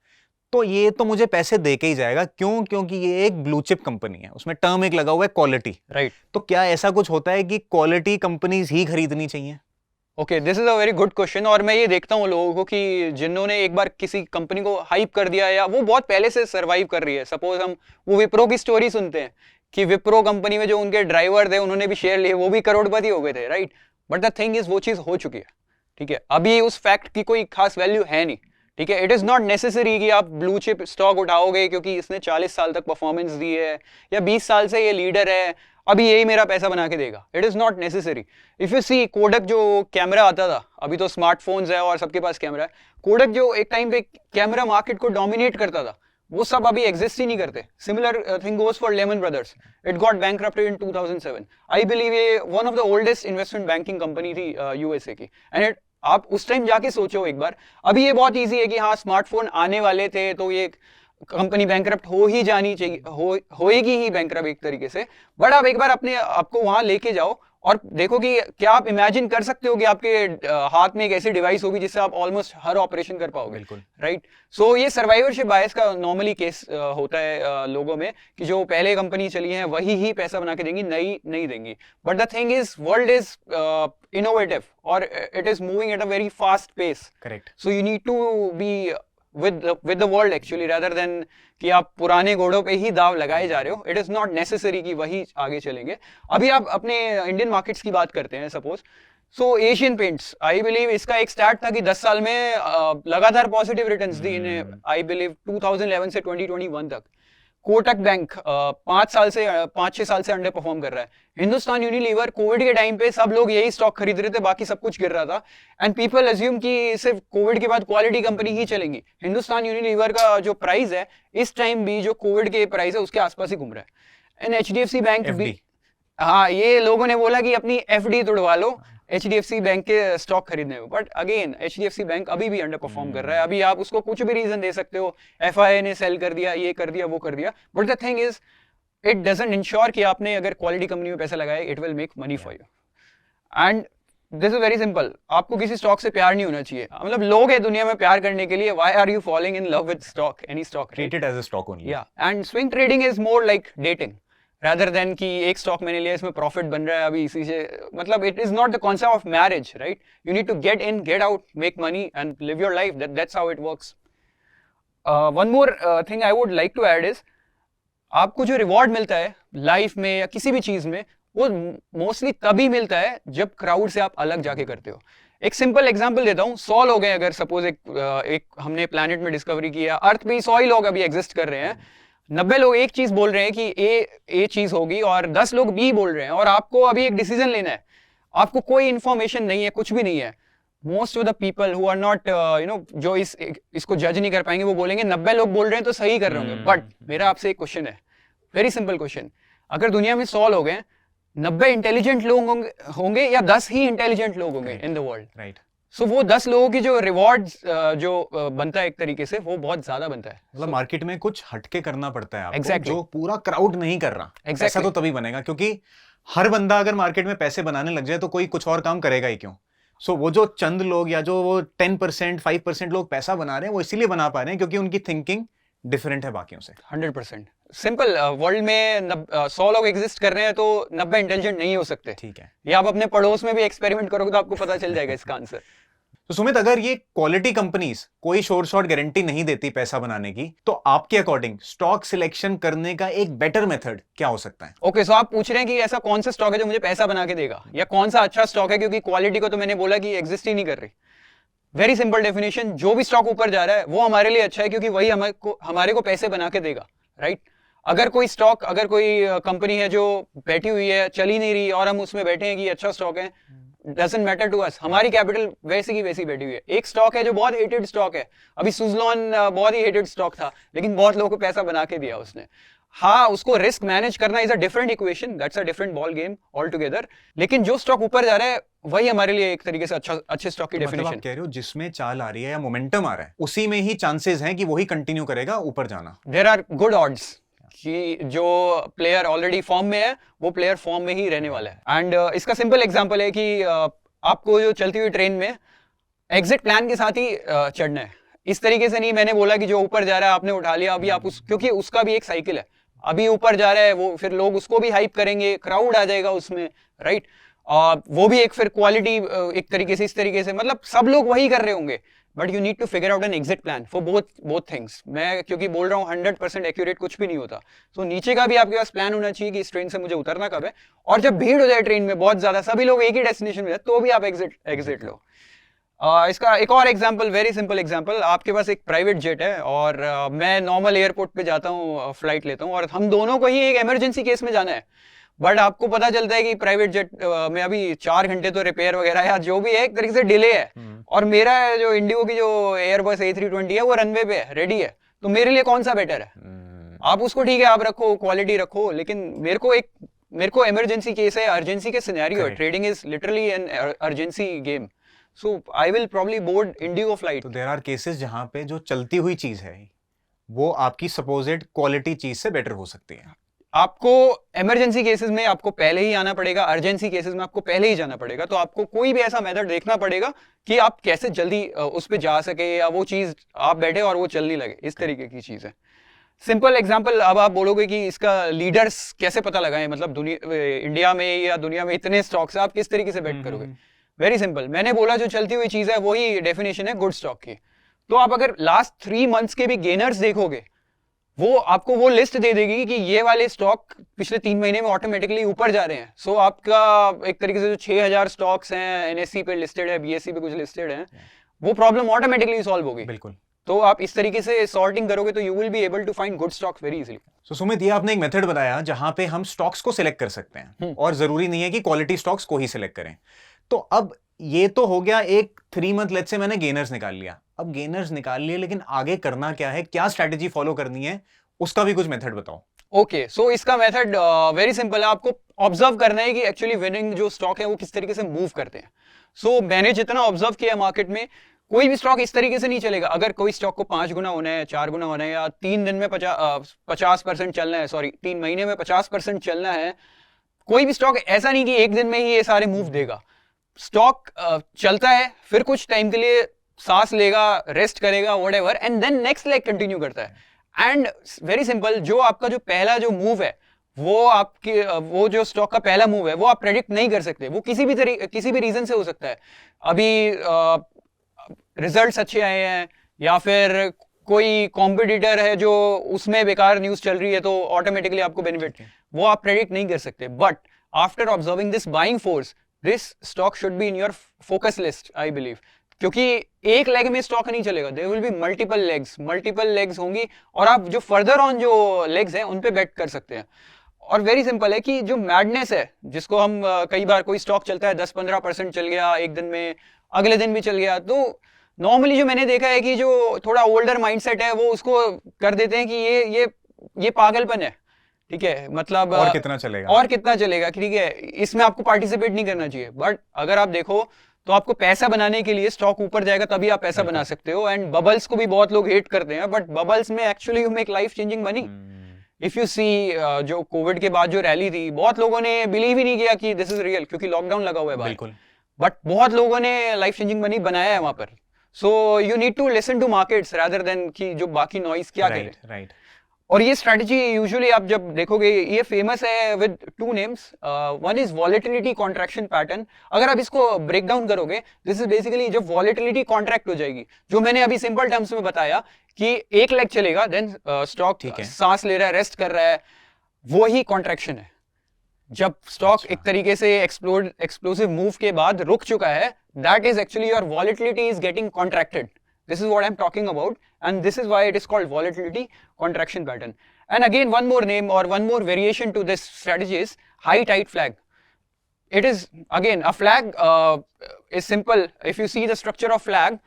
तो ये तो मुझे पैसे दे के ही जाएगा. क्यों? क्योंकि ये एक ब्लू चिप कंपनी है, उसमें टर्म एक लगा हुआ है क्वालिटी. राइट. तो क्या ऐसा कुछ होता है कि क्वालिटी कंपनीज ही खरीदनी चाहिए? Okay, this is a very good question. और मैं ये देखता हूँ लोगों को कि जिन्होंने एक बार किसी कंपनी को हाइप कर दिया या वो बहुत पहले से सर्वाइव कर रही है. सपोज हम वो विप्रो की स्टोरी सुनते हैं कि विप्रो कंपनी में जो उनके ड्राइवर थे उन्होंने भी शेयर लिए, वो भी करोड़पति हो गए थे. Right. But the thing is वो चीज हो चुकी है. ठीक है, अभी उस फैक्ट की कोई खास वैल्यू है नहीं. ठीक है, इट इज नॉट नेसेसरी कि आप ब्लू चिप स्टॉक उठाओगे क्योंकि इसने 40 साल तक परफॉर्मेंस दी है या 20 साल से ये लीडर है, अभी यही मेरा पैसा बना के देगा. It is not necessary. If you see Kodak जो कैमरा आता था, अभी तो स्मार्टफोन्स है और सबके पास कैमरा है. कोडक जो एक टाइम पे कैमरा मार्केट को डोमिनेट करता था, वो सब अभी एग्जिस्ट ही नहीं करते. Similar thing goes for Lehman Brothers. It got bankrupted in 2007. I believe ये one of the oldest investment banking company थी यूएसए की. एंड आप उस टाइम जाके सोचो एक बार. अभी ये बहुत इजी है कि हाँ स्मार्टफोन आने वाले थे तो ये कंपनी बैंकरप्ट हो ही जानी चाहिए, होएगी ही बैंकरप्ट एक तरीके से. बट आप एक बार अपने आपको वहां लेके जाओ और देखो कि क्या आप इमेजिन कर सकते हो कि आपके हाथ में एक ऐसी डिवाइस होगी जिससे आप ऑलमोस्ट हर ऑपरेशन कर पाओगे. बिल्कुल. राइट. सो ये सर्वाइवरशिप बायस का नॉर्मली केस होता है लोगों में कि जो पहले कंपनी चली है वही ही पैसा बना के देंगी, नई नहीं देंगी. But the thing is world is innovative or it is moving at a very fast pace. Correct. So you need to be with the world actually rather than कि आप पुराने घोड़ों पे ही दाव लगाए जा रहे हो. It is not necessary कि वही आगे चलेंगे. अभी आप अपने इंडियन मार्केट्स की बात करते हैं suppose. So Asian paints, I believe इसका एक स्टार्ट था कि 10 साल में लगातार पॉजिटिव रिटर्न्स दी इन्हें. आई बिलीव 2011 से 2021 तक. कोटक बैंक 5-6 साल से अंडर परफॉर्म कर रहा है. हिंदुस्तान यूनिलीवर कोविड के टाइम पे सब लोग यही स्टॉक खरीद रहे थे, बाकी सब कुछ गिर रहा था. एंड पीपल अज्यूम कि सिर्फ कोविड के बाद क्वालिटी कंपनी ही चलेंगी. हिंदुस्तान यूनिलीवर का जो प्राइस है इस टाइम भी जो कोविड के प्राइस है उसके आसपास ही घूम रहा है. एंड HDFC बैंक भी, हाँ, ये लोगों ने बोला कि अपनी FD तोड़वा लो, HDFC बैंक के स्टॉक खरीदने में, बट अगेन HDFC बैंक अभी भी अंडर परफॉर्म कर रहा है। अभी आप उसको कुछ भी रीजन दे सकते हो, FII ने सेल कर दिया, ये कर दिया, वो कर दिया, but the thing is it doesn't ensure कि आपने अगर क्वालिटी कंपनी में पैसा लगाया it will make money for you. And this is very simple, आपको किसी स्टॉक से प्यार नहीं होना चाहिए। मतलब लोग है दुनिया में प्यार करने के लिए, why are you following in love with stock, any stock? Treat it as a stock only. या and swing trading is more like dating rather than कि एक स्टॉक मैंने लिया, इसमें प्रॉफिट बन रहा है अभी इसी से, मतलब it is not the concept of marriage, right? You need to get in, get out, make money and live your life, that's how it works. One more thing I would like to add is, आपको जो reward मिलता है life में या किसी भी चीज में, वो मोस्टली तभी मिलता है जब क्राउड से आप अलग जाके करते हो। एक सिंपल एग्जांपल देता हूँ, 100 लोग हैं अगर सपोज एक हमने प्लैनेट में डिस्कवरी किया, अर्थ पे 100 ही लोग अभी एग्जिस्ट कर रहे हैं, 90 लोग एक चीज बोल रहे हैं कि ए चीज होगी और 10 लोग बी बोल रहे हैं, और आपको अभी एक डिसीजन लेना है, आपको कोई इंफॉर्मेशन नहीं है, कुछ भी नहीं है। Most of the people who are not जो इसको जज नहीं कर पाएंगे, वो बोलेंगे 90 लोग बोल रहे हैं तो सही कर रहे होंगे। बट मेरा आपसे एक क्वेश्चन है, वेरी सिंपल क्वेश्चन, अगर दुनिया में 100 लोग हैं, 90 इंटेलिजेंट लोग होंगे या 10 ही इंटेलिजेंट लोग होंगे इन द वर्ल्ड, राइट? सो वो 10 लोगों की जो रिवॉर्ड बनता है एक तरीके से, वो बहुत ज्यादा बनता है। मतलब मार्केट में कुछ हटके करना पड़ता है आपको, Exactly. जो पूरा क्राउड नहीं कर रहा। Exactly. ऐसा तो तभी बनेगा, क्योंकि हर बंदा अगर मार्केट में पैसे बनाने लग जाए तो कोई कुछ और काम करेगा ही क्यों? सो वो जो चंद लोग या जो वो 10%, 5% लोग पैसा बना रहे हैं, वो इसीलिए बना पा रहे हैं क्योंकि उनकी थिंकिंग डिफरेंट है बाकियों से। 100% सिंपल, वर्ल्ड में 100 लोग एग्जिस्ट कर रहे हैं तो 90 इंटेलिजेंट नहीं हो सकते। ठीक है। या आप अपने पड़ोस में भी एक्सपेरिमेंट करोगे तो आपको पता चल जाएगा इसका आंसर। तो सुमित, अगर ये क्वालिटी कंपनीज कोई शोर शॉर्ट गारंटी नहीं देती पैसा बनाने की, तो आपके अकॉर्डिंग स्टॉक सिलेक्शन करने का एक बेटर मेथड क्या हो सकता है? ओके, सो आप पूछ रहे हैं कि ऐसा कौन सा स्टॉक है जो मुझे पैसा बना के देगा, या कौन सा अच्छा स्टॉक है, क्योंकि क्वालिटी को तो मैंने बोला कि एग्जिस्ट ही नहीं कर रही। वेरी सिंपल डेफिनेशन, जो भी स्टॉक ऊपर जा रहा है वो हमारे लिए अच्छा है क्योंकि वही हमारे को पैसे बना के देगा, राइट? अगर कोई स्टॉक, अगर कोई कंपनी है जो बैठी हुई है, चल ही नहीं रही, और हम उसमें बैठे हैं कि अच्छा स्टॉक है, डजंट मैटर टू अस, हमारी कैपिटल वैसी की वैसी बैठी हुई है। एक स्टॉक है जो बहुत हेटेड स्टॉक है, अभी सुजलॉन बहुत ही हेटेड स्टॉक था, लेकिन बहुत लोगों को पैसा बना के दिया उसने। हाँ, उसको रिस्क मैनेज करना is a different equation, that's a different ball game all together, लेकिन जो स्टॉक ऊपर जा रहा है वही हमारे लिए एक तरीके से अच्छे स्टॉक की डेफिनेशन। मतलब आप कह रहे हो जिसमें चाल आ रही है या मोमेंटम आ रहा है, उसी में ही चांसेस हैं कि वही कंटिन्यू करेगा ऊपर जाना। देयर आर गुड ऑड्स कि जो प्लेयर ऑलरेडी फॉर्म में है वो प्लेयर फॉर्म में ही रहने वाला है। एंड इसका सिंपल एग्जांपल है कि आपको जो चलती हुई ट्रेन में एग्जिट प्लान के साथ ही चढ़ना है। इस तरीके से नहीं, मैंने बोला कि जो ऊपर जा रहा है आपने उठा लिया, अभी आप क्योंकि उसका भी एक साइकिल है, अभी ऊपर जा रहा है वो, फिर लोग उसको भी हाइप करेंगे, क्राउड आ जाएगा उसमें, राइट? वो भी एक फिर क्वालिटी एक तरीके से, इस तरीके से, मतलब सब लोग वही कर रहे होंगे, but you need to figure out an exit plan for both things. मैं क्योंकि बोल रहा हूँ 100% एक्यूरेट कुछ भी नहीं होता, तो नीचे का भी आपके पास प्लान होना चाहिए कि इस ट्रेन से मुझे उतरना कब है, और जब भीड़ हो जाए ट्रेन में बहुत ज्यादा, सभी लोग एक ही डेस्टिनेशन में, तो भी आप एग्जिट लो। इसका एक और एग्जांपल, वेरी सिंपल एग्जांपल, आपके पास एक प्राइवेट जेट है और मैं नॉर्मल एयरपोर्ट पे जाता हूँ, फ्लाइट लेता हूँ, और हम दोनों को ही एक इमरजेंसी केस में जाना है, बट आपको पता चलता है कि प्राइवेट जेट में अभी 4 घंटे तो रिपेयर वगैरह या जो भी है एक तरीके से डिले है, और मेरा जो इंडिगो की जो एयरबस A320 है वो रनवे पे है, रेडी है, तो मेरे लिए कौन सा बेटर है? आप उसको ठीक है आप रखो, क्वालिटी रखो, लेकिन मेरे को इमरजेंसी केस है, अर्जेंसी के सिनेरियो है, trading is literally an urgency game, so I will probably board Indigo flight. तो देयर आर केसेस जहां पे जो चलती हुई चीज है वो आपकी सपोजेड क्वालिटी चीज से बेटर हो सकती है। आपको इमरजेंसी केसेस में आपको पहले ही आना पड़ेगा, अर्जेंसी केसेस में आपको पहले ही जाना पड़ेगा, तो आपको कोई भी ऐसा मेथड देखना पड़ेगा कि आप कैसे जल्दी उस पर जा सके, या वो चीज आप बैठे और वो चलने लगे, इस तरीके की चीज है। सिंपल एग्जांपल, अब आप बोलोगे कि इसका लीडर्स कैसे पता लगाएं, मतलब इंडिया में या दुनिया में इतने स्टॉक्स है, आप किस तरीके से बेट करोगे? वेरी सिंपल, मैंने बोला जो चलती हुई चीज है वही डेफिनेशन है गुड स्टॉक की। तो आप अगर लास्ट 3 मंथ्स के भी गेनर्स देखोगे, वो आपको वो लिस्ट दे देगी कि ये वाले स्टॉक पिछले 3 महीने में ऑटोमेटिकली ऊपर जा रहे हैं। सो आपका एक तरीके से जो 6000 स्टॉक्स हैं, NSE पे लिस्टेड है, BSE पे कुछ लिस्टेड है, वो प्रॉब्लम ऑटोमेटिकली सॉल्व होगी। बिल्कुल। तो आप इस तरीके से सॉर्टिंग करोगे तो you will be able to find good stocks very easily. So Sumit, ये आपने एक मेथड बताया जहां पे हम स्टॉक्स को सिलेक्ट कर सकते हैं, और जरूरी नहीं है कि क्वालिटी स्टॉक्स को ही सिलेक्ट करें। तो अब ये तो हो गया एक 3 मंथ, लेट्स से मैंने गेनर्स निकाल लिया, अब गेनर्स निकाल लिए, लेकिन आगे करना क्या है, क्या स्ट्रैटेजी फॉलो करनी है, उसका भी कुछ मेथड बताओ। ओके, सो इसका मेथड वेरी सिंपल है, आपको ऑब्जर्व करना है कि एक्चुअली विनिंग जो स्टॉक है वो किस तरीके से मूव करते हैं। सो मैंने जितना ऑब्जर्व किया मार्केट में, कोई भी स्टॉक इस तरीके से नहीं चलेगा। अगर कोई स्टॉक को 5 गुना होना है, 4 गुना होना है, या 3 दिन में 50% चलना है, सॉरी 3 महीने में 50% चलना है, कोई भी स्टॉक ऐसा नहीं कि एक दिन में ही ये सारे मूव देगा। स्टॉक चलता है, फिर कुछ टाइम के लिए सांस लेगा, रेस्ट करेगा, whatever, and then next leg continue करता है। एंड वेरी सिंपल, जो आपका जो पहला जो मूव है, वो जो स्टॉक का पहला मूव है, वो आप प्रेडिक्ट नहीं कर सकते। वो किसी भी रीजन से हो सकता है। अभी रिजल्ट्स अच्छे आए हैं, या फिर कोई कॉम्पिटिटर है जो उसमें बेकार न्यूज चल रही है तो ऑटोमेटिकली आपको बेनिफिट, वो आप प्रेडिक्ट नहीं कर सकते। But after observing this buying force, this stock should be in your focus list, I believe. क्योंकि एक लेग में स्टॉक नहीं चलेगा, there will be multiple legs होंगी, और आप जो फर्दर ऑन जो लेग्स हैं उन पे बेट कर सकते हैं। और वेरी सिंपल है कि जो मैडनेस है, जिसको हम कई बार कोई स्टॉक चलता है 10-15% चल गया एक दिन में, अगले दिन भी चल गया, तो नॉर्मली जो मैंने देखा है कि जो थोड़ा ओल्डर माइंडसेट है वो उसको कर देते हैं कि ये पागलपन है, ठीक है, मतलब और कितना चलेगा, ठीक है, इसमें आपको पार्टिसिपेट नहीं करना चाहिए। बट अगर आप देखो तो आपको पैसा बनाने के लिए स्टॉक ऊपर जाएगा तभी आप पैसा बना सकते हो। एंड बबल्स को भी बहुत लोग हेट करते हैं, बट बबल्स में actually you make life changing money. If you see, जो कोविड के बाद जो रैली थी, बहुत लोगों ने बिलीव ही नहीं किया कि दिस इज रियल, क्योंकि लॉकडाउन लगा हुआ है बाहर, बट बहुत लोगों ने लाइफ चेंजिंग मनी बनाया है वहां पर। So you need to listen to markets rather than कि जो बाकी नॉइज क्या कह रहे हैं। और ये स्ट्रेटजी यूजुअली आप जब देखोगे, ये फेमस है with 2 names. One is volatility contraction pattern. अगर आप इसको ब्रेक डाउन करोगे, दिस इज बेसिकली जब वॉलेटिलिटी कॉन्ट्रैक्ट हो जाएगी, जो मैंने अभी सिंपल टर्म्स में बताया कि एक लेग चलेगा, देन स्टॉक सांस ले रहा है, रेस्ट कर रहा है, वो ही कॉन्ट्रैक्शन है। जब स्टॉक एक तरीके से एक्सप्लोसिव मूव के बाद रुक चुका है, that is actually your volatility is getting contracted. This is what I'm talking about, and this is why it is called volatility contraction pattern. And again, one more name or one more variation to this strategy is high tide flag. It is again a flag is simple. If you see the structure of flag,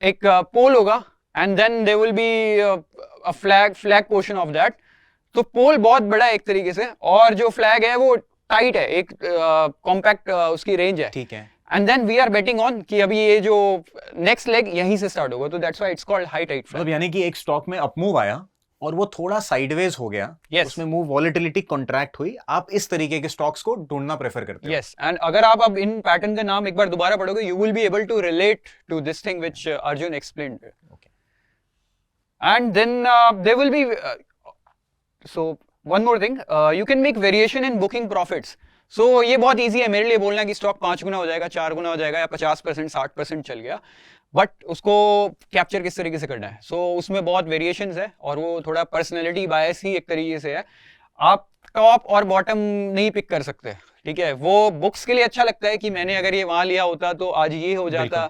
एक pole होगा, and then there will be a flag portion of that. तो pole बहुत बड़ा है एक तरीके से, और जो flag है वो tight है, एक compact उसकी range है, ठीक है। And then we are betting on कि अभी ये जो नेक्स्ट लेग यहीं से स्टार्ट होगा, तो that's why it's called high tide flag. मतलब यानी कि एक स्टॉक में अप मूव आया और वो थोड़ा साइडवेज हो गया, yes. उसमें मूव वॉलेटिलिटी कॉन्ट्रैक्ट हुई, आप इस तरीके के स्टॉक्स को ढूंढना प्रेफर करते हो। यस, एंड अगर आप अब इन पैटर्न का नाम एक बार दोबारा पढ़ोगे, you will be able to relate to this thing which Arjun explained. And then there will be, so one more thing, you can make variation in booking profits. So ये बहुत ईजी है मेरे लिए बोलना कि स्टॉक 5 गुना हो जाएगा, 4 गुना हो जाएगा, या 50%, 60% चल गया, बट उसको कैप्चर किस तरीके से करना है। सो उसमें बहुत वेरिएशंस है, और वो थोड़ा पर्सनैलिटी बायस ही एक तरीके से है। आप टॉप और बॉटम नहीं पिक कर सकते, ठीक है। वो बुक्स के लिए अच्छा लगता है कि मैंने अगर ये वहां लिया होता तो आज ये हो जाता,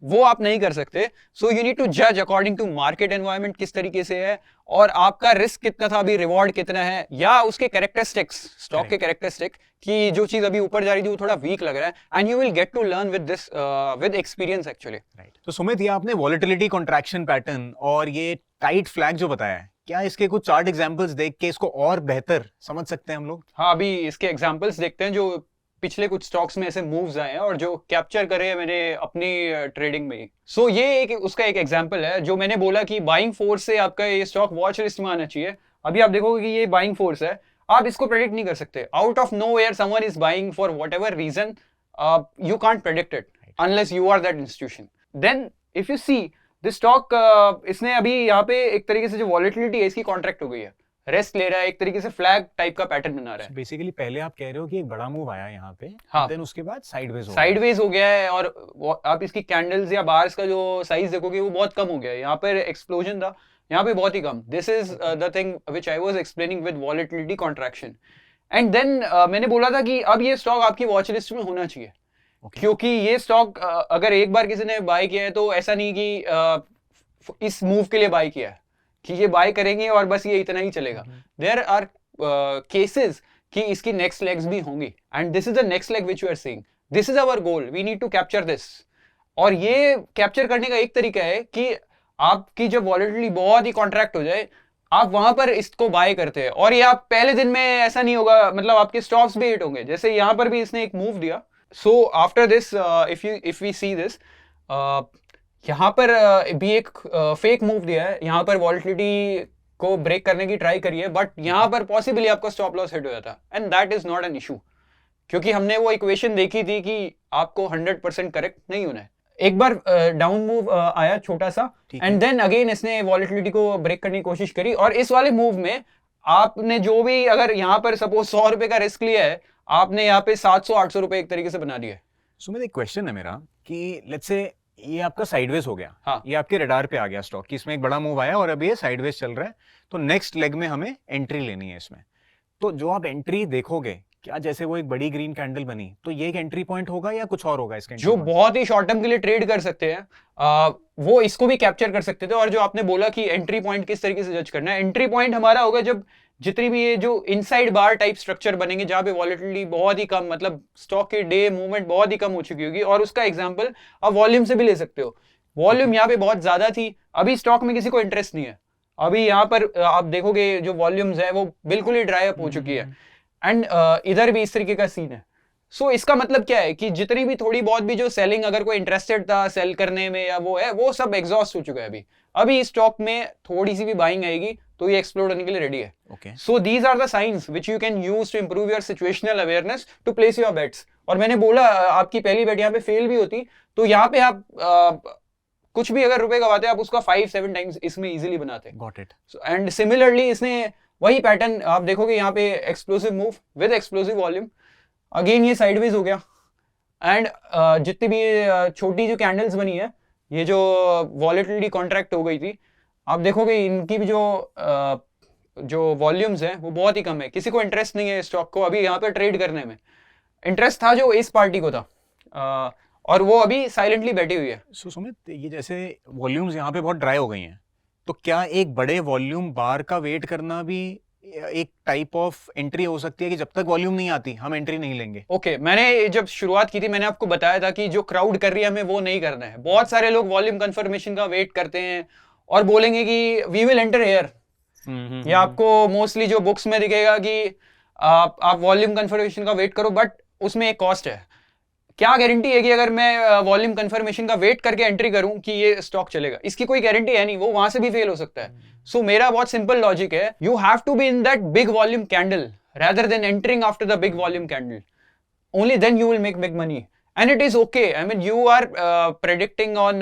वो आप नहीं कर सकते। सो यू नीड टू जज अकॉर्डिंग टू मार्केट एनवायरनमेंट किस तरीके से है, और आपका रिस्क कितना था, अभी रिवॉर्ड कितना है, या उसके कैरेक्टरिस्टिक्स, स्टॉक के कैरेक्टरिस्टिक, कि जो चीज अभी ऊपर जा रही थी वो थोड़ा वीक लग रहा है, and you will get to learn with this with experience actually. तो सुमित, ये आपने वॉलेटिलिटी कॉन्ट्रैक्शन पैटर्न और ये टाइट फ्लैग जो बताया है, क्या इसके कुछ चार्ट एग्जांपल्स देख के इसको और बेहतर समझ सकते हैं हम लोग? हाँ, अभी इसके एग्जांपल्स देखते हैं जो पिछले कुछ स्टॉक्स में ऐसे मूव्स आए हैं और जो कैप्चर करे हैं मैंने अपनी ट्रेडिंग में। सो ये उसका एक एग्जांपल है, जो मैंने बोला कि बाइंग फोर्स से आपका ये स्टॉक वॉच लिस्ट में आना चाहिए। अभी आप देखोगे कि ये बाइंग फोर्स है, आप इसको प्रेडिक्ट नहीं कर सकते। Out of nowhere someone is buying for whatever reason, you can't predict it unless you are that institution. Then if you see this stock, इसने अभी यहाँ पे एक तरीके से जो वॉलेटिलिटी है इसकी कॉन्ट्रैक्ट हो गई है, रेस्ट ले रहा है, एक तरीके से फ्लैग टाइप का पैटर्न बना रहा है। बेसिकली पहले आप कह रहे हो कि एक बड़ा मूव आया यहाँ पे, हाँ, देन उसके बाद साइडवेज हो गया है, और आप इसकी कैंडल्स या बार्स का जो साइज देखोगे वो बहुत कम हो गया है। यहाँ पर एक्सप्लोजन था, यहाँ पे बहुत ही कम। This is the thing which I was explaining with volatility contraction. And then मैंने बोला था कि अब ये स्टॉक आपकी वॉच लिस्ट में होना चाहिए, क्योंकि ये स्टॉक अगर एक बार किसी ने बाय किया है तो ऐसा नहीं कि इस मूव के लिए बाय किया है कि ये बाय करेंगे और बस ये इतना ही चलेगा। देयर आर केसेस कि इसकी नेक्स्ट लेग्स भी होंगी, and this is the next leg which you are seeing. This is our goal, we need to capture this. और ये कैप्चर करने का एक तरीका है कि आपकी जब वॉलेटिलिटी बहुत ही कॉन्ट्रैक्ट हो जाए, आप वहां पर इसको बाय करते हैं, और ये आप पहले दिन में ऐसा नहीं होगा, मतलब आपके स्टॉप्स भी हिट होंगे। जैसे यहाँ पर भी इसने एक मूव दिया, so after this if we see this, यहाँ पर भी एक फेक मूव दिया है, यहाँ पर वॉलेटिलिटी को ब्रेक करने की ट्राई करी है, बट यहाँ पर पॉसिबली आपका स्टॉप लॉस हिट हो जाता and that is not an issue, क्योंकि हमने वो इक्वेशन देखी थी कि आपको 100% करेक्ट नहीं होना है। एक बार डाउन मूव आया छोटा सा, एंड देन अगेन इसने वॉलेटिलिटी को ब्रेक करने की कोशिश करी, और इस वाले मूव में आपने जो भी, अगर यहाँ पर सपोज 100 रुपए का रिस्क लिया है, आपने यहाँ पे 700-800 रुपए एक तरीके से बना दिया। सुमित, एक क्वेश्चन है मेरा कि लेट्स से ये आपका साइडवेज हो गया, हाँ। ये आपके रडार पे आ गया स्टॉक कि इसमें एक बड़ा मूव आया और अभी ये साइडवेज चल रहा है, तो नेक्स्ट लेग में हमें एंट्री लेनी है इसमें। तो जो आप एंट्री देखोगे, क्या जैसे वो एक बड़ी ग्रीन कैंडल बनी तो ये एक एंट्री पॉइंट होगा या कुछ और होगा इसका? जो बहुत ही शॉर्ट टर्म के लिए ट्रेड कर सकते हैं वो इसको भी कैप्चर कर सकते थे। और जो आपने बोला कि एंट्री पॉइंट किस तरीके से जज करना है, एंट्री पॉइंट हमारा होगा जब जितनी भी ये जो इनसाइड बार टाइप स्ट्रक्चर बनेंगे जहां पे वॉलेटिलिटी बहुत ही कम, मतलब स्टॉक के डे मूवमेंट बहुत ही कम हो चुकी होगी। और उसका एग्जांपल आप वॉल्यूम से भी ले सकते हो। वॉल्यूम यहाँ पे बहुत ज्यादा थी, अभी स्टॉक में किसी को इंटरेस्ट नहीं है। अभी यहाँ पर आप देखोगे जो वॉल्यूम्स है वो बिल्कुल ही ड्राई अप हो चुकी है, एंड इधर भी इस तरीके का सीन है। सो इसका मतलब क्या है कि जितनी भी थोड़ी बहुत भी जो सेलिंग, अगर कोई इंटरेस्टेड था सेल करने में या वो है, वो सब एग्जॉस्ट हो चुका है। अभी इस स्टॉक में थोड़ी सी भी बाइंग आएगी तो ये एक्सप्लोड होने के लिए रेडी है। Okay, so these are the signs which you can use to improve your situational awareness to place your bets. और मैंने बोला आपकी पहली बेट यहाँ पे फेल भी होती तो यहाँ पे आप कुछ भी अगर रुपए गवाते आप उसका 5-7 टाइम्स इसमें इजीली बनाते। Got it. एंड सिमिलरली इसने वही पैटर्न आप देखोगे यहाँ पे, explosive move with explosive volume, again ये साइडवेज हो गया। एंड जितनी भी छोटी जो कैंडल्स बनी है, ये जो वॉलेटिलिटी कॉन्ट्रैक्ट हो गई थी, आप देखोगे इनकी भी जो वॉल्यूम्स है वो बहुत ही कम है। किसी को इंटरेस्ट नहीं है स्टॉक को अभी यहाँ पे ट्रेड करने में। इंटरेस्ट था जो इस पार्टी को था, और वो अभी साइलेंटली बैठी हुई है। सो सुमित, ये जैसे वॉल्यूम्स यहाँ पे बहुत ड्राई हो गई हैं, तो क्या एक बड़े वॉल्यूम बार का वेट करना भी एक टाइप ऑफ एंट्री हो सकती है कि जब तक वॉल्यूम नहीं आती हम एंट्री नहीं लेंगे? ओके, मैंने जब शुरुआत की थी मैंने आपको बताया था कि जो क्राउड कर रही है हमें वो नहीं करना है। बहुत सारे लोग वॉल्यूम कंफर्मेशन का वेट करते हैं और बोलेंगे कि वी विल एंटर हियर, या आपको मोस्टली जो बुक्स में दिखेगा कि आप वॉल्यूम कंफर्मेशन का वेट करो, बट उसमें एक कॉस्ट है। क्या गारंटी है कि अगर मैं वॉल्यूम कंफर्मेशन का वेट करके एंट्री करूं कि ये स्टॉक चलेगा? इसकी कोई गारंटी है नहीं, वो वहां से भी फेल हो सकता है। सो मेरा बहुत सिंपल लॉजिक है, you have to be in that big volume candle rather than entering after the big volume candle. Only then you will make big money. And it is okay. I mean, you are predicting on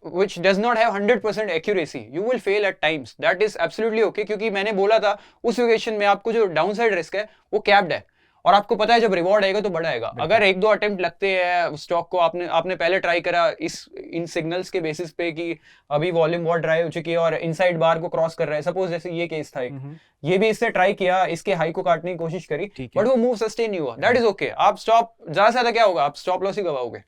which does not have 100% accuracy. You will fail at times. That is absolutely okay. क्योंकि मैंने बोला था उस situation में आपको जो downside risk है वो कैप्ड है, और आपको पता है जब रिवॉर्ड आएगा तो बड़ा आएगा। अगर 1-2 अटेम्प्ट लगते हैं स्टॉक को, आपने पहले ट्राई करा इन सिग्नल्स के बेसिस पे कि अभी वॉल्यूम बहुत ड्राई हो चुकी है और इनसाइड बार को क्रॉस कर रहा है, सपोज जैसे ये केस था एक, ये भी इससे ट्राई किया, इसके हाई को काटने की कोशिश करी, बट वो मूव सस्टेन नहीं हुआ। That is okay. आप स्टॉप ज्यादा से ज्यादा क्या होगा, आप स्टॉप लॉस ही गवाओगे।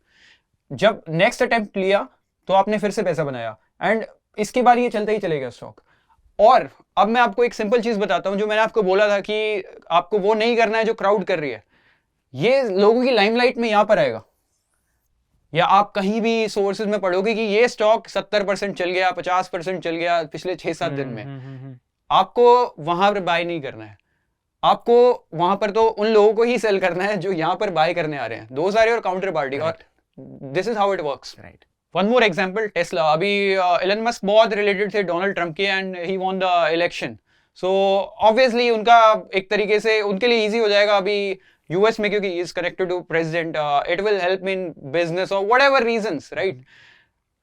जब नेक्स्ट अटेम्प्ट लिया तो आपने फिर से पैसा बनाया, एंड इसके बाद ये चलता ही चलेगा स्टॉक। और अब मैं आपको एक सिंपल चीज बताता हूं, जो मैंने आपको बोला था कि आपको वो नहीं करना है जो क्राउड कर रही है। ये लोगों की लाइमलाइट में यहां पर आएगा, या आप कहीं भी सोर्सेज में पढ़ोगे कि ये स्टॉक 70% चल गया, 50% चल गया पिछले 6-7 दिन में। आपको वहां पर बाय नहीं करना है, आपको वहां पर तो उन लोगों को ही सेल करना है जो यहां पर बाय करने आ रहे हैं, those are your counter party. और this is how it works, right. One more example, Tesla. अभी एलन मस्क बहुत रिलेटेड थे डोनाल्ड ट्रंप के, and he won the election. So obviously उनका एक तरीके से उनके लिए इजी हो जाएगा अभी यूएस में, क्योंकि is connected to president, it will help in business और whatever reasons, right.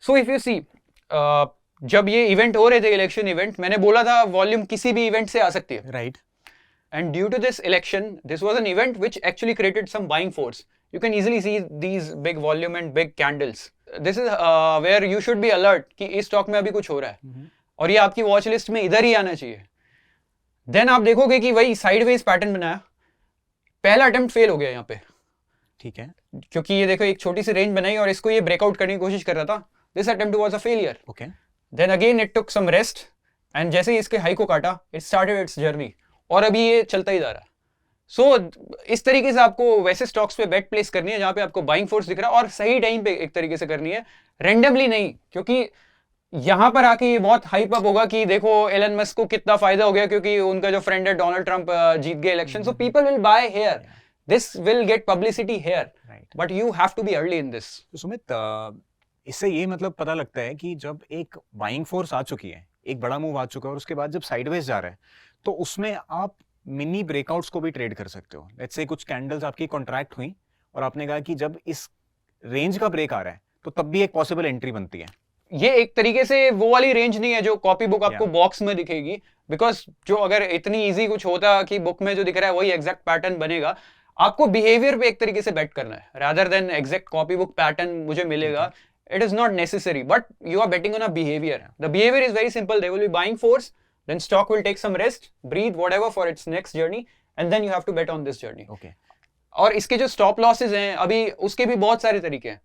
So if you see, जब ये इवेंट हो रहे थे, इलेक्शन इवेंट, मैंने बोला था वॉल्यूम किसी भी इवेंट से आ सकती है, right. And due to this election, this was an event which actually created some buying force. You can easily see these big volume and big candles. This is where you should be alert कि इस stock में अभी कुछ हो रहा है, और ये आपकी वॉच लिस्ट में इधर ही आना चाहिए। देन आप देखोगे कि वही साइडवेज पैटर्न बनाया, पहला अटेम्प्ट फेल हो गया यहाँ पे, ठीक है, क्योंकि ये देखो एक छोटी सी रेंज बनाई और इसको ये ब्रेकआउट करने की कोशिश कर रहा था। This attempt was a failure. Okay, then again it took some rest, and जैसे ही इसके हाई को काटा, इट स्टार्टेड इट्स जर्नी, और अभी ये चलता ही जा रहा है। सो इस तरीके से आपको वैसे स्टॉक्स पे बेट प्लेस करनी है जहां पे आपको बाइंग फोर्स दिख रहा है, और सही टाइम पे एक तरीके से करनी है, रेंडमली नहीं। क्योंकि यहां पर आके ये बहुत हाइप अप होगा कि देखो एलन मस्क को कितना फायदा हो गया क्योंकि उनका जो फ्रेंड है डोनाल्ड ट्रंप जीत गए election, so people will buy here. this will get publicity here, Right. but you have to be early in this. तो सुमित इससे ये मतलब पता लगता है कि जब एक बाइंग फोर्स आ चुकी है, एक बड़ा मूव आ चुका है और उसके बाद जब साइडवेज जा रहा है तो उसमें आप मिनी ब्रेकआउट्स को भी ट्रेड कर सकते हो। लेट्स से कुछ कैंडल्स आपकी कॉन्ट्रैक्ट हुई और आपने कहा कि जब इस रेंज का ब्रेक आ रहा है तो तब भी एक पॉसिबल एंट्री बनती है। ये एक तरीके से वो वाली रेंज नहीं है जो कॉपी बुक आपको बॉक्स में दिखेगी, बिकॉज जो अगर इतनी इजी कुछ होता कि बुक में जो दिख रहा है वही एग्जैक्ट पैटर्न बनेगा, आपको बिहेवियर पे एक तरीके से बेट करना है rather than exact copy book pattern मुझे मिलेगा। It is not necessary, but you are betting on a behavior. The behavior is very simple. They will be buying force, then stock will take some rest, breathe, whatever for its next journey, and then you have to bet on this journey. Okay. और इसके जो stop losses हैं अभी उसके भी बहुत सारे तरीके हैं।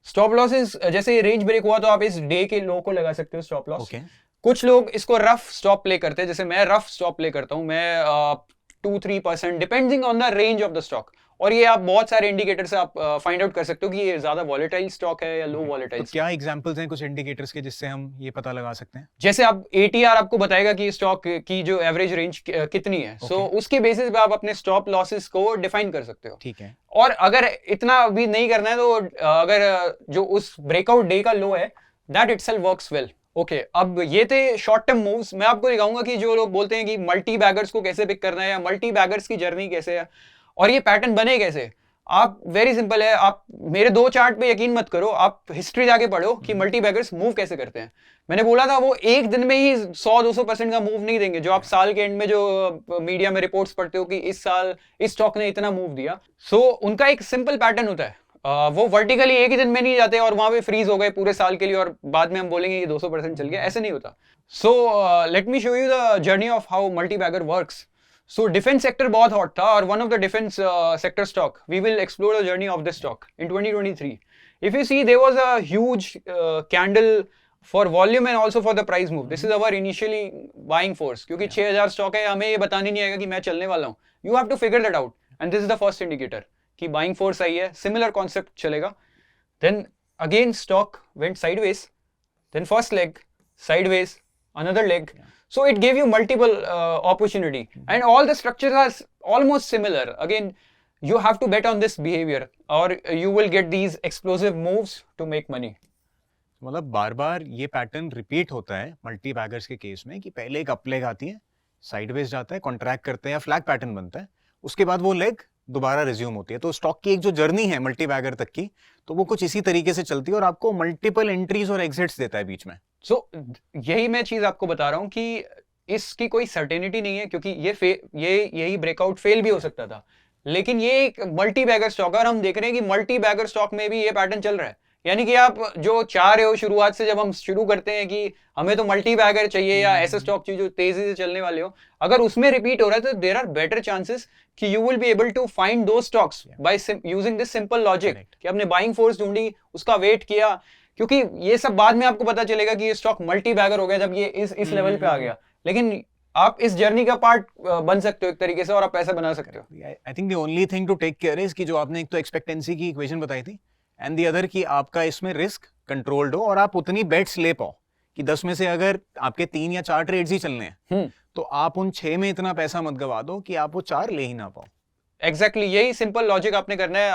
स्टॉप लॉसेस जैसे रेंज ब्रेक हुआ तो आप इस डे के लो को लगा सकते हो स्टॉप लॉस। Okay. कुछ लोग इसको रफ स्टॉप प्ले करते हैं, जैसे मैं रफ स्टॉप प्ले करता हूँ, मैं 2-3% depending on the range of the stock. और ये आप बहुत सारे इंडिकेटर से आप फाइंड आउट कर सकते हो कि ये ज्यादा वॉलेटाइल स्टॉक है या लो वॉलेटाइल। तो क्या एग्जांपल्स हैं कुछ इंडिकेटर्स के जिससे हम ये पता लगा सकते हैं? जैसे आप ATR आपको बताएगा कि स्टॉक की जो एवरेज रेंज कितनी है, सो उसके बेसिस पे आप अपने स्टॉप लॉसेस को डिफाइन कर सकते हो। ठीक है। और अगर इतना भी नहीं करना है तो अगर जो उस ब्रेकआउट डे का लो है that itself works well. Okay, अब ये थे शॉर्ट टर्म मूव्स। मैं आपको दिखाऊंगा कि जो लोग बोलते हैं कि मल्टी बैगर्स को कैसे पिक करना है या मल्टी बैगर्स की जर्नी कैसे है और ये पैटर्न बने कैसे। आप वेरी सिंपल है, आप मेरे 2 चार्ट पे यकीन मत करो, आप हिस्ट्री जाके पढ़ो कि मल्टी बैगर्स मूव कैसे करते हैं। मैंने बोला था वो एक दिन में ही 100-200% का मूव नहीं देंगे, जो आप साल के एंड में जो मीडिया में रिपोर्ट्स पढ़ते हो कि इस साल इस स्टॉक ने इतना मूव दिया। सो उनका एक सिंपल पैटर्न होता है, वो वर्टिकली एक ही दिन में नहीं जाते और वहां पे फ्रीज हो गए पूरे साल के लिए और बाद में हम बोलेंगे कि 200% चल गया, ऐसे नहीं होता। So let me show you the journey of how multibagger works. So defence sector बहुत हॉट था और one of the defence sector stock, we will explore the journey of this stock in 2023। If you see there was a huge candle for volume and also for the price move. This is our initially buying force, क्योंकि 6000 stock है, हमें ये बताने नहीं आएगा कि मैं चलने वाला हूँ। You have to figure that out and this is the first indicator कि बाइंग फोर्स आई है। सिमिलर कॉन्सेप्ट चलेगा। Then again stock went sideways, then first leg sideways, another leg. So it gave you multiple opportunity and all the structures are almost similar. Again, you have to bet on this behavior or you will get these explosive moves to make money. मतलब बार बार ये pattern repeat होता है multi beggars के case में कि पहले एक up leg आती है, साइडवेज जाता है, कॉन्ट्रैक्ट करते हैं या फ्लैग पैटर्न बनता है, उसके बाद वो लेग दोबारा रिज्यूम होती है। तो स्टॉक की एक जो जर्नी है मल्टी बैगर तक की, तो वो कुछ इसी तरीके से चलती है और आपको मल्टीपल एंट्रीज और एग्जिट्स देता है बीच में। सो यही मैं चीज आपको बता रहा हूँ कि इसकी कोई सर्टेनिटी नहीं है, क्योंकि यही ब्रेकआउट फेल भी हो सकता था, लेकिन ये एक मल्टी बैगर स्टॉक है और हम देख रहे हैं कि मल्टी बैगर स्टॉक में भी ये पैटर्न चल रहा है। यानी कि आप जो चाह रहे हो शुरुआत से, जब हम शुरू करते हैं कि हमें तो मल्टी बैगर चाहिए या ऐसे स्टॉक चाहिए जो तेजी से चलने वाले हो, अगर उसमें रिपीट हो रहा है तो देयर आर बेटर चांसेस कि you will be able to find दो stocks by using this simple logic कि आपने बाइंग फोर्स ढूंढी, उसका वेट किया, क्योंकि ये सब बाद में आपको पता चलेगा कि ये स्टॉक मल्टी बैगर हो गया जब ये इस लेवल पे आ गया। लेकिन आप इस जर्नी का पार्ट बन सकते हो एक तरीके से और आप पैसा बना सकते हो। I think the only thing to take care is कि जो आपने एक तो एक्सपेक्टेंसी की इक्वेशन बताई थी एंड दी अदर कि आपका इसमें रिस्क कंट्रोल्ड हो और आप उतनी बेट्स ले पाओ कि 10 में से अगर आपके 3 या 4 ट्रेड्स ही चलने हैं तो आप उन 6 में इतना पैसा मत गवा दो कि आप वो 4 ले ही ना पाओ। एग्जैक्टली यही सिंपल लॉजिक आपने करना है।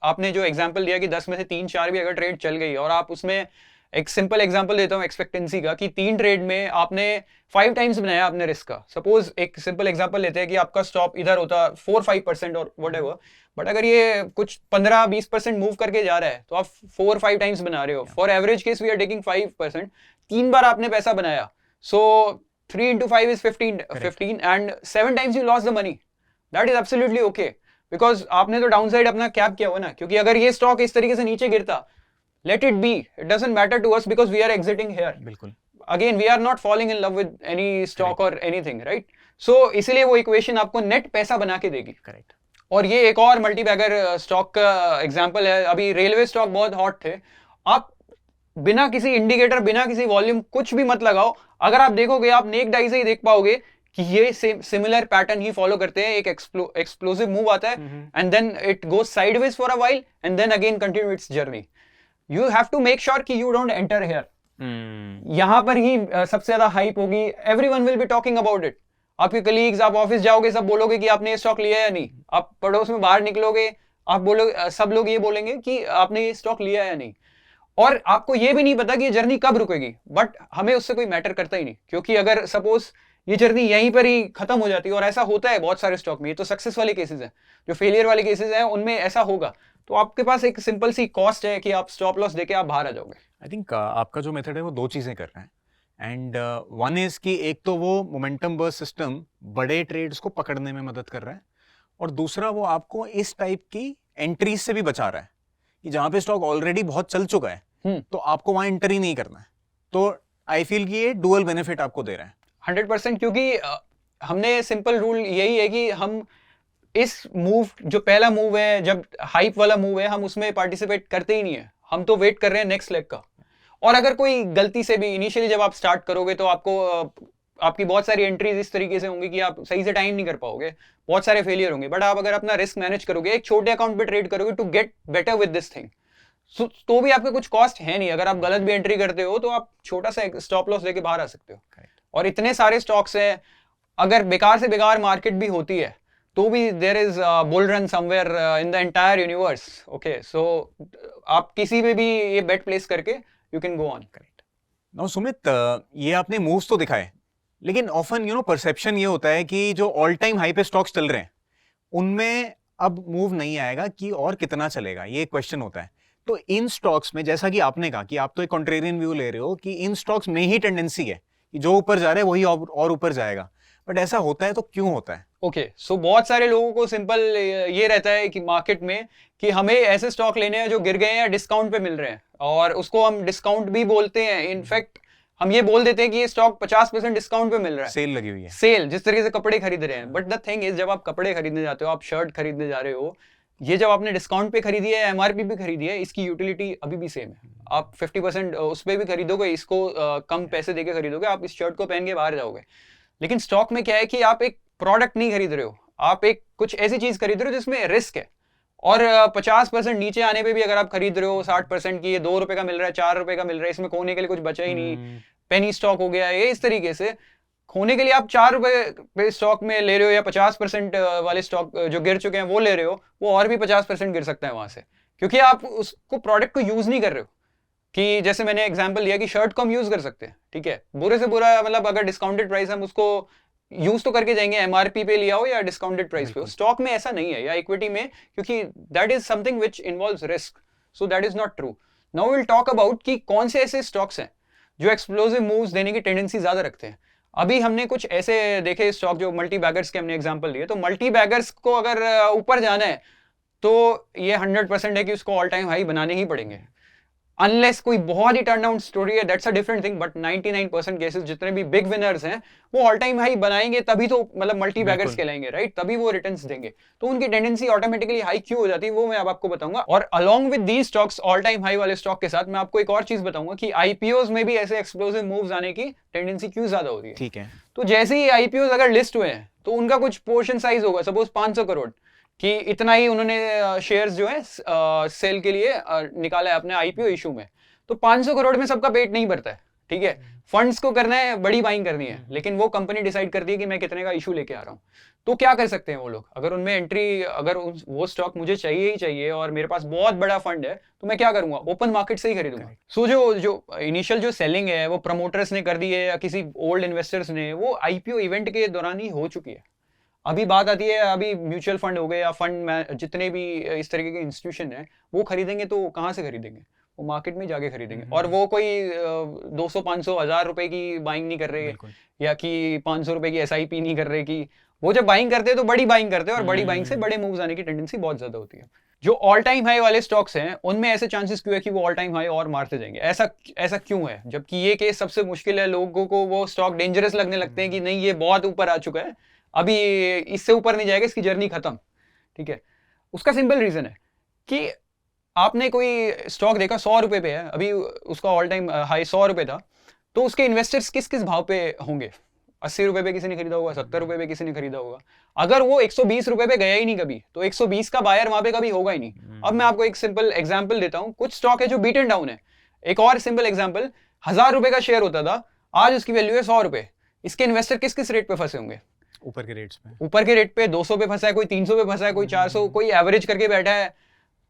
आपने जो एग्जांपल दिया कि 10 में से 3-4 भी अगर ट्रेड चल गई और आप उसमें एक सिंपल एग्जांपल देता हूं एक्सपेक्टेंसी का कि 3 ट्रेड में आपने 5 टाइम्स बनाया आपने रिस्क का। सपोज एक सिंपल एग्जांपल लेते हैं कि आपका स्टॉप इधर होता 4-5% और व्हाटएवर, बट अगर ये कुछ 15-20% मूव करके जा रहा है तो आप 4-5 टाइम्स बना रहे हो। For average case we are taking 5%, 3 बार आपने पैसा बनाया, सो 3 into 5 is 15 and 7 times you lost the money. That is absolutely okay because आपने तो डाउनसाइड अपना कैप किया हुआ ना, क्योंकि अगर ये स्टॉक इस तरीके से नीचे गिरता, let it be, it doesn't matter to us because we are exiting here. बिल्कुल। Again, we are not falling in love with any stock or anything, right? So इसलिए वो इक्वेशन आपको नेट पैसा बना के देगी। करेक्ट। और ये एक और मल्टी बैगर स्टॉक का एग्जांपल है। अभी रेलवे स्टॉक बहुत हॉट थे, आप बिना किसी इंडिकेटर, बिना किसी वॉल्यूम, कुछ भी मत लगाओ, अगर आप देखोगे आप नेक्ड आई से ही देख पाओगे कि ये सिमिलर पैटर्न ही फॉलो करते हैं। एक एक्सप्लोसिव मूव आता है and then it goes sideways for a while and then again continue its journey. You have to make sure कि यू डोंट एंटर हियर। यहां पर ही सबसे ज्यादा हाइप होगी, everyone will be talking about it. आपके कलीग्स, आप office जाओगे, सब बोलोगे कि आपने ये स्टॉक लिया है या नहीं। आप पड़ोस में बाहर निकलोगे, आप बोलोगे, सब लोग ये बोलेंगे कि आपने ये स्टॉक लिया है या नहीं। और आपको ये भी नहीं पता कि ये जर्नी कब रुकेगी, बट हमें उससे कोई मैटर करता ही नहीं, क्योंकि अगर सपोज ये जर्नी यहीं पर ही खत्म हो जाती है, और ऐसा होता है बहुत सारे स्टॉक में, ये तो सक्सेस वाले केसेस हैं, जो फेलियर वाले केसेस हैं उनमें ऐसा होगा, तो आपके पास एक सिंपल सी कॉस्ट है कि आप स्टॉप लॉस देके आप बाहर आ जाओगे। आई थिंक आपका जो मेथड है वो दो चीज़ें कर रहे हैं, एंड वन इज कि एक तो वो मोमेंटम बर्स्ट सिस्टम बड़े ट्रेड्स को पकड़ने में मदद कर रहा है, और दूसरा वो आपको इस टाइप की एंट्रीज से भी बचा रहा है कि जहाँ पे स्टॉक ऑलरेडी बहुत चल चुका है तो आपको वहाँ एंटर ही नहीं करना है। तो आई फील कि ये डुअल बेनिफिट आपको दे रहा है 100%, क्योंकि हमने सिंपल रूल यही है कि हम इस मूव, जो पहला मूव है, जब हाइप वाला मूव है, हम उसमें पार्टिसिपेट करते ही नहीं है, हम तो वेट कर रहे हैं नेक्स्ट लेग का। और अगर कोई गलती से भी इनिशियली जब आप स्टार्ट करोगे तो आपको आपकी बहुत सारी एंट्रीज इस तरीके से होंगी कि आप सही से टाइम नहीं कर पाओगे, बहुत सारे फेलियर होंगे, बट आप अगर अपना रिस्क मैनेज करोगे, एक छोटे अकाउंट पे ट्रेड करोगे to get better with this thing, तो भी आपके कुछ कॉस्ट है नहीं। अगर आप गलत भी एंट्री करते हो तो आप छोटा सा स्टॉप लॉस लेके बाहर आ सकते हो। और इतने सारे स्टॉक्स हैं, अगर बेकार से बेकार मार्केट भी होती है तो भी there is bull run somewhere in the entire universe. Okay, so आप किसी में भी ये बेट प्लेस करके you can go on. Correct. Now Sumit, ये आपने मूव्स तो दिखाए, लेकिन ऑफन परसेप्शन ये होता है कि जो ऑल टाइम हाई पे स्टॉक्स चल रहे हैं उनमें अब मूव नहीं आएगा कि और कितना चलेगा, ये क्वेश्चन होता है। तो इन स्टॉक्स में, जैसा कि आपने कहा कि आप तो एक कॉन्ट्रेरियन व्यू ले रहे हो कि इन स्टॉक्स में ही टेंडेंसी है कि जो ऊपर जा रहा है वही और ऊपर जाएगा, बट ऐसा होता है तो क्यों होता है? ओके, सो बहुत सारे लोगों को सिंपल ये रहता है कि मार्केट में कि हमें ऐसे स्टॉक लेने हैं जो गिर गए हैं या डिस्काउंट पे मिल रहे हैं, और उसको हम डिस्काउंट भी बोलते हैं। इनफैक्ट हम ये बोल देते हैं कि ये स्टॉक 50% डिस्काउंट पे मिल रहा है, सेल लगी हुई है, सेल, जिस तरीके से कपड़े खरीद रहे हैं। बट द थिंग इज, जब आप कपड़े खरीदने जाते हो, आप शर्ट खरीदने जा रहे हो, ये जब आपने डिस्काउंट पे खरीदी है, एमआरपी पे खरीदी है, इसकी यूटिलिटी अभी भी सेम है। आप 50% उस पर भी खरीदोगे, इसको कम पैसे देके खरीदोगे, आप इस शर्ट को पहन के बाहर जाओगे। लेकिन स्टॉक में क्या है कि आप एक प्रोडक्ट नहीं खरीद रहे हो, आप एक कुछ ऐसी चीज खरीद रहे हो जिसमें रिस्क है, और 50% नीचे आने पे भी अगर आप खरीद रहे हो 60% की, ये 2 रुपए का मिल रहा है, 4 रुपए का मिल रहा है, इसमें खोने के लिए कुछ बचा ही नहीं, पेनी स्टॉक हो गया ये, इस तरीके से खोने के लिए आप 4 रुपए पे स्टॉक में ले रहे हो, या 50% वाले स्टॉक जो गिर चुके हैं वो ले रहे हो, वो और भी 50% गिर सकता है वहां से, क्योंकि आप उसको प्रोडक्ट को यूज नहीं कर रहे हो। कि जैसे मैंने एग्जांपल लिया कि शर्ट को हम यूज कर सकते हैं, ठीक है, बुरे से बुरा, मतलब अगर डिस्काउंटेड प्राइस, हम उसको यूज तो करके जाएंगे, एमआरपी पे लिया हो या डिस्काउंटेड प्राइस पे हो। स्टॉक में ऐसा नहीं है, या इक्विटी में, क्योंकि that is something which involves risk, so that is not true. Now will talk about कि कौन से ऐसे स्टॉक्स हैं जो एक्सप्लोसिव मूव्स देने की टेंडेंसी ज्यादा रखते हैं। अभी हमने कुछ ऐसे देखे स्टॉक जो मल्टी बैगर्स के हमने एग्जांपल लिए, तो मल्टी बैगर्स को अगर ऊपर जाना है तो ये 100% है कि उसको ऑल टाइम हाई बनाने ही पड़ेंगे, अनलेस कोई बहुत ही टर्न डाउन स्टोरी है, that's a different thing. But 99% cases जितने भी बिग विनर्स हैं वो ऑल टाइम हाई बनाएंगे, तभी तो मतलब मल्टी बैगर्स कहलाएंगे, राइट, तभी वो रिटर्न्स देंगे। तो उनकी टेंडेंसी ऑटोमेटिकली हाई क्यों हो जाती है वो मैं अब आपको बताऊंगा। और along with these stocks, all time high वाले स्टॉक के साथ, मैं आपको एक और चीज बताऊंगा कि आईपीओज में भी ऐसे एक्सप्लोसिव मूव्स आने की टेंडेंसी क्यों ज्यादा होती है। ठीक है, तो जैसे ही आईपीओज अगर लिस्ट हुए हैं तो उनका कुछ पोर्शन साइज होगा, सपोज 500 करोड़ कि इतना ही उन्होंने शेयर्स जो है सेल के लिए निकाला है अपने आईपीओ इशू में। तो 500 करोड़ में सबका पेट नहीं भरता है, ठीक है, फंड्स को करना है, बड़ी बाइंग करनी है, लेकिन वो कंपनी डिसाइड करती है कि मैं कितने का इशू लेके आ रहा हूँ। तो क्या कर सकते हैं वो लोग, अगर उनमें एंट्री, अगर वो स्टॉक मुझे चाहिए ही चाहिए और मेरे पास बहुत बड़ा फंड है, तो मैं क्या करूंगा, ओपन मार्केट से ही खरीदूंगा। सो जो इनिशियल जो सेलिंग है वो प्रमोटर्स ने कर दी है या किसी ओल्ड इन्वेस्टर्स ने, वो आईपीओ इवेंट के दौरान ही हो चुकी है। अभी बात आती है, अभी म्यूचुअल फंड हो गए या फंड में जितने भी इस तरीके के इंस्टीट्यूशन है, वो खरीदेंगे तो कहाँ से खरीदेंगे, वो मार्केट में जाके खरीदेंगे। और वो कोई 200 500 1000 रुपए की बाइंग नहीं कर रहे, या कि 500 रुपए की एसआईपी नहीं कर रहे, कि वो जब बाइंग करते हैं तो बड़ी बाइंग करते हैं, और बड़ी बाइंग से बड़े मूव्स आने की टेंडेंसी बहुत ज्यादा होती है। जो ऑल टाइम हाई वाले स्टॉक्स हैं उनमें ऐसे चांसेस क्यों है कि वो ऑल टाइम हाई और मारते जाएंगे, ऐसा क्यों है, जबकि ये केस सबसे मुश्किल है। लोगों को वो स्टॉक डेंजरस लगने लगते हैं कि नहीं ये बहुत ऊपर आ चुका है, अभी इससे ऊपर नहीं जाएगा, इसकी जर्नी खत्म, ठीक है। उसका सिंपल रीजन है कि आपने कोई स्टॉक देखा 100 रुपए पे है, अभी उसका ऑल टाइम हाई 100 रुपए था, तो उसके इन्वेस्टर्स किस किस भाव पे होंगे, 80 रुपए पे किसी ने खरीदा होगा, 70 रुपए पे किसी ने खरीदा होगा। अगर वो 120 रुपए पे गया ही नहीं कभी, तो 120 का बायर वहां पे कभी होगा ही नहीं। अब मैं आपको एक सिंपल एग्जांपल देता हूं, कुछ स्टॉक है जो बीटन डाउन है। एक और सिंपल एग्जांपल, 1000 रुपए का शेयर होता था, आज उसकी वैल्यू है 100 रुपए। इसके इन्वेस्टर किस किस रेट पे फंसे होंगे, ऊपर के रेट्स पे, ऊपर के रेट पे 200 पे फंसा है, कोई 300 पे फंसा है, कोई 400, कोई एवरेज करके बैठा है।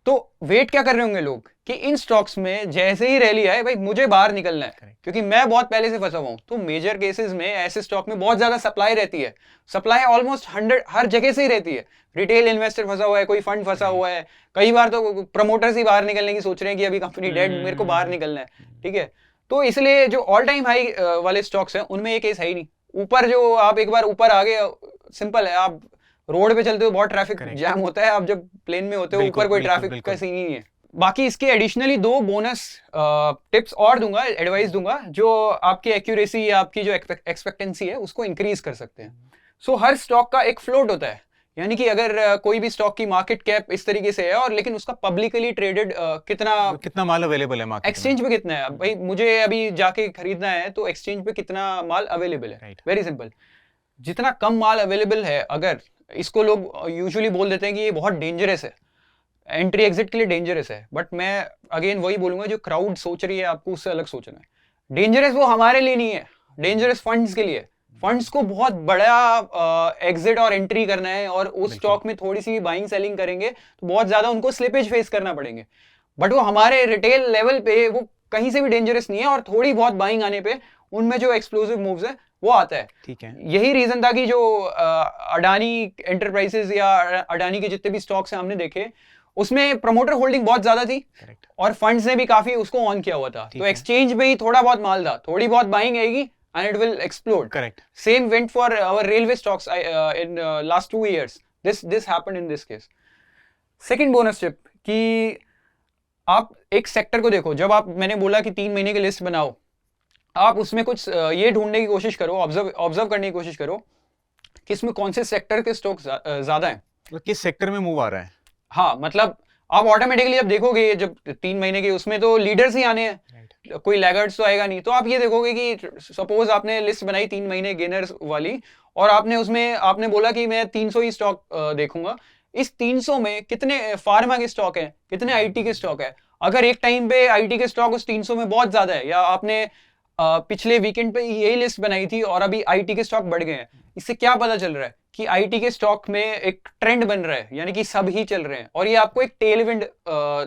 तो वेट क्या कर रहे होंगे लोग कि इन स्टॉक्स में जैसे ही रैली आए भाई मुझे बाहर निकलना है, क्योंकि मैं बहुत पहले से फंसा हुआ हूं। तो मेजर केसेस में ऐसे स्टॉक में बहुत ज्यादा सप्लाई रहती है, सप्लाई ऑलमोस्ट 100 हर जगह से ही रहती है। रिटेल इन्वेस्टर फंसा हुआ है, कोई फंड फंसा हुआ है, कई बार तो प्रमोटर्स ही बाहर निकलने की सोच रहे हैं कि अभी कंपनी डेड, मेरे को बाहर निकलना है, ठीक है। तो इसलिए जो ऑल टाइम हाई वाले स्टॉक्स हैं उनमें ये केस है ही नहीं। ऊपर जो आप एक बार ऊपर आ गए, सिंपल है, आप रोड पे चलते हो बहुत ट्रैफिक जैम होता है, आप जब प्लेन में होते हो ऊपर कोई ट्रैफिक का सीन ही नहीं है। बाकी इसके एडिशनली 2 बोनस टिप्स और दूंगा, एडवाइस दूंगा, जो आपकी एक्यूरेसी या आपकी जो एक्सपेक्टेंसी है उसको इंक्रीज कर सकते हैं। सो हर स्टॉक का एक फ्लोट होता है, यानी कि अगर कोई भी स्टॉक की मार्केट कैप इस तरीके से है और लेकिन उसका पब्लिकली ट्रेडेड कितना माल अवेलेबल है मार्केट एक्सचेंज पे कितना है, भाई मुझे अभी जाके खरीदना है तो एक्सचेंज पे कितना माल अवेलेबल है, वेरी सिंपल। जितना कम माल अवेलेबल है, अगर इसको लोग यूजुअली बोल देते हैं कि ये बहुत डेंजरस है, एंट्री एग्जिट के लिए डेंजरस है, बट मैं अगेन वही बोलूंगा, जो क्राउड सोच रही है आपको उससे अलग सोचना है। डेंजरस वो हमारे लिए नहीं है, डेंजरस फंड्स के लिए। फंड्स को बहुत बड़ा एग्जिट और एंट्री करना है और उस स्टॉक में थोड़ी सी भी बाइंग सेलिंग करेंगे तो बहुत ज्यादा उनको स्लिपेज फेस करना पड़ेंगे। बट वो हमारे रिटेल लेवल पे वो कहीं से भी डेंजरस नहीं है, और थोड़ी बहुत बाइंग आने पे उनमें जो एक्सप्लोसिव मूव्स है वो आता है। ठीक है, यही रीजन था कि जो अडानी एंटरप्राइजेस या अडानी के जितने भी स्टॉक्स हैं हमने देखे, उसमें प्रमोटर होल्डिंग बहुत ज्यादा थी और फंड्स ने भी काफी उसको ऑन किया हुआ था। तो एक्सचेंज में ही थोड़ा बहुत माल था, थोड़ी बहुत बाइंग आएगी and it will explode. Correct. Same went for our railway stocks in last 2 years. This happened in this case. Second bonus tip कि आप एक सेक्टर को देखो, जब आप, मैंने बोला कि 3 महीने की लिस्ट बनाओ, आप उसमें कुछ ये ढूंढने की कोशिश करो, ऑब्जर्व करने की कोशिश करो कि इसमें कौन से सेक्टर के स्टॉक ज्यादा हैं, किस सेक्टर में मूव आ रहा है। हाँ, मतलब आप ऑटोमेटिकली जब देखोगे, जब 3 महीने के उसमें तो लीडर्स ही आने हैं, कोई लैगर्ड्स तो आएगा नहीं। तो आप ये देखोगे कि सपोज आपने लिस्ट बनाई 3 महीने गेनर्स वाली, और आपने उसमें आपने बोला कि मैं 300 ही स्टॉक देखूंगा। इस 300 में कितने फार्मा के स्टॉक हैं, कितने आईटी के स्टॉक है। अगर एक टाइम पे आईटी के स्टॉक उस 300 में बहुत ज्यादा है, या आपने पिछले वीकेंड पे यही लिस्ट बनाई थी और अभी आईटी के स्टॉक बढ़ गए हैं, इससे क्या पता चल रहा है कि आईटी के स्टॉक में एक ट्रेंड बन रहा है, यानी कि सब ही चल रहे हैं, और ये आपको एक टेलविंड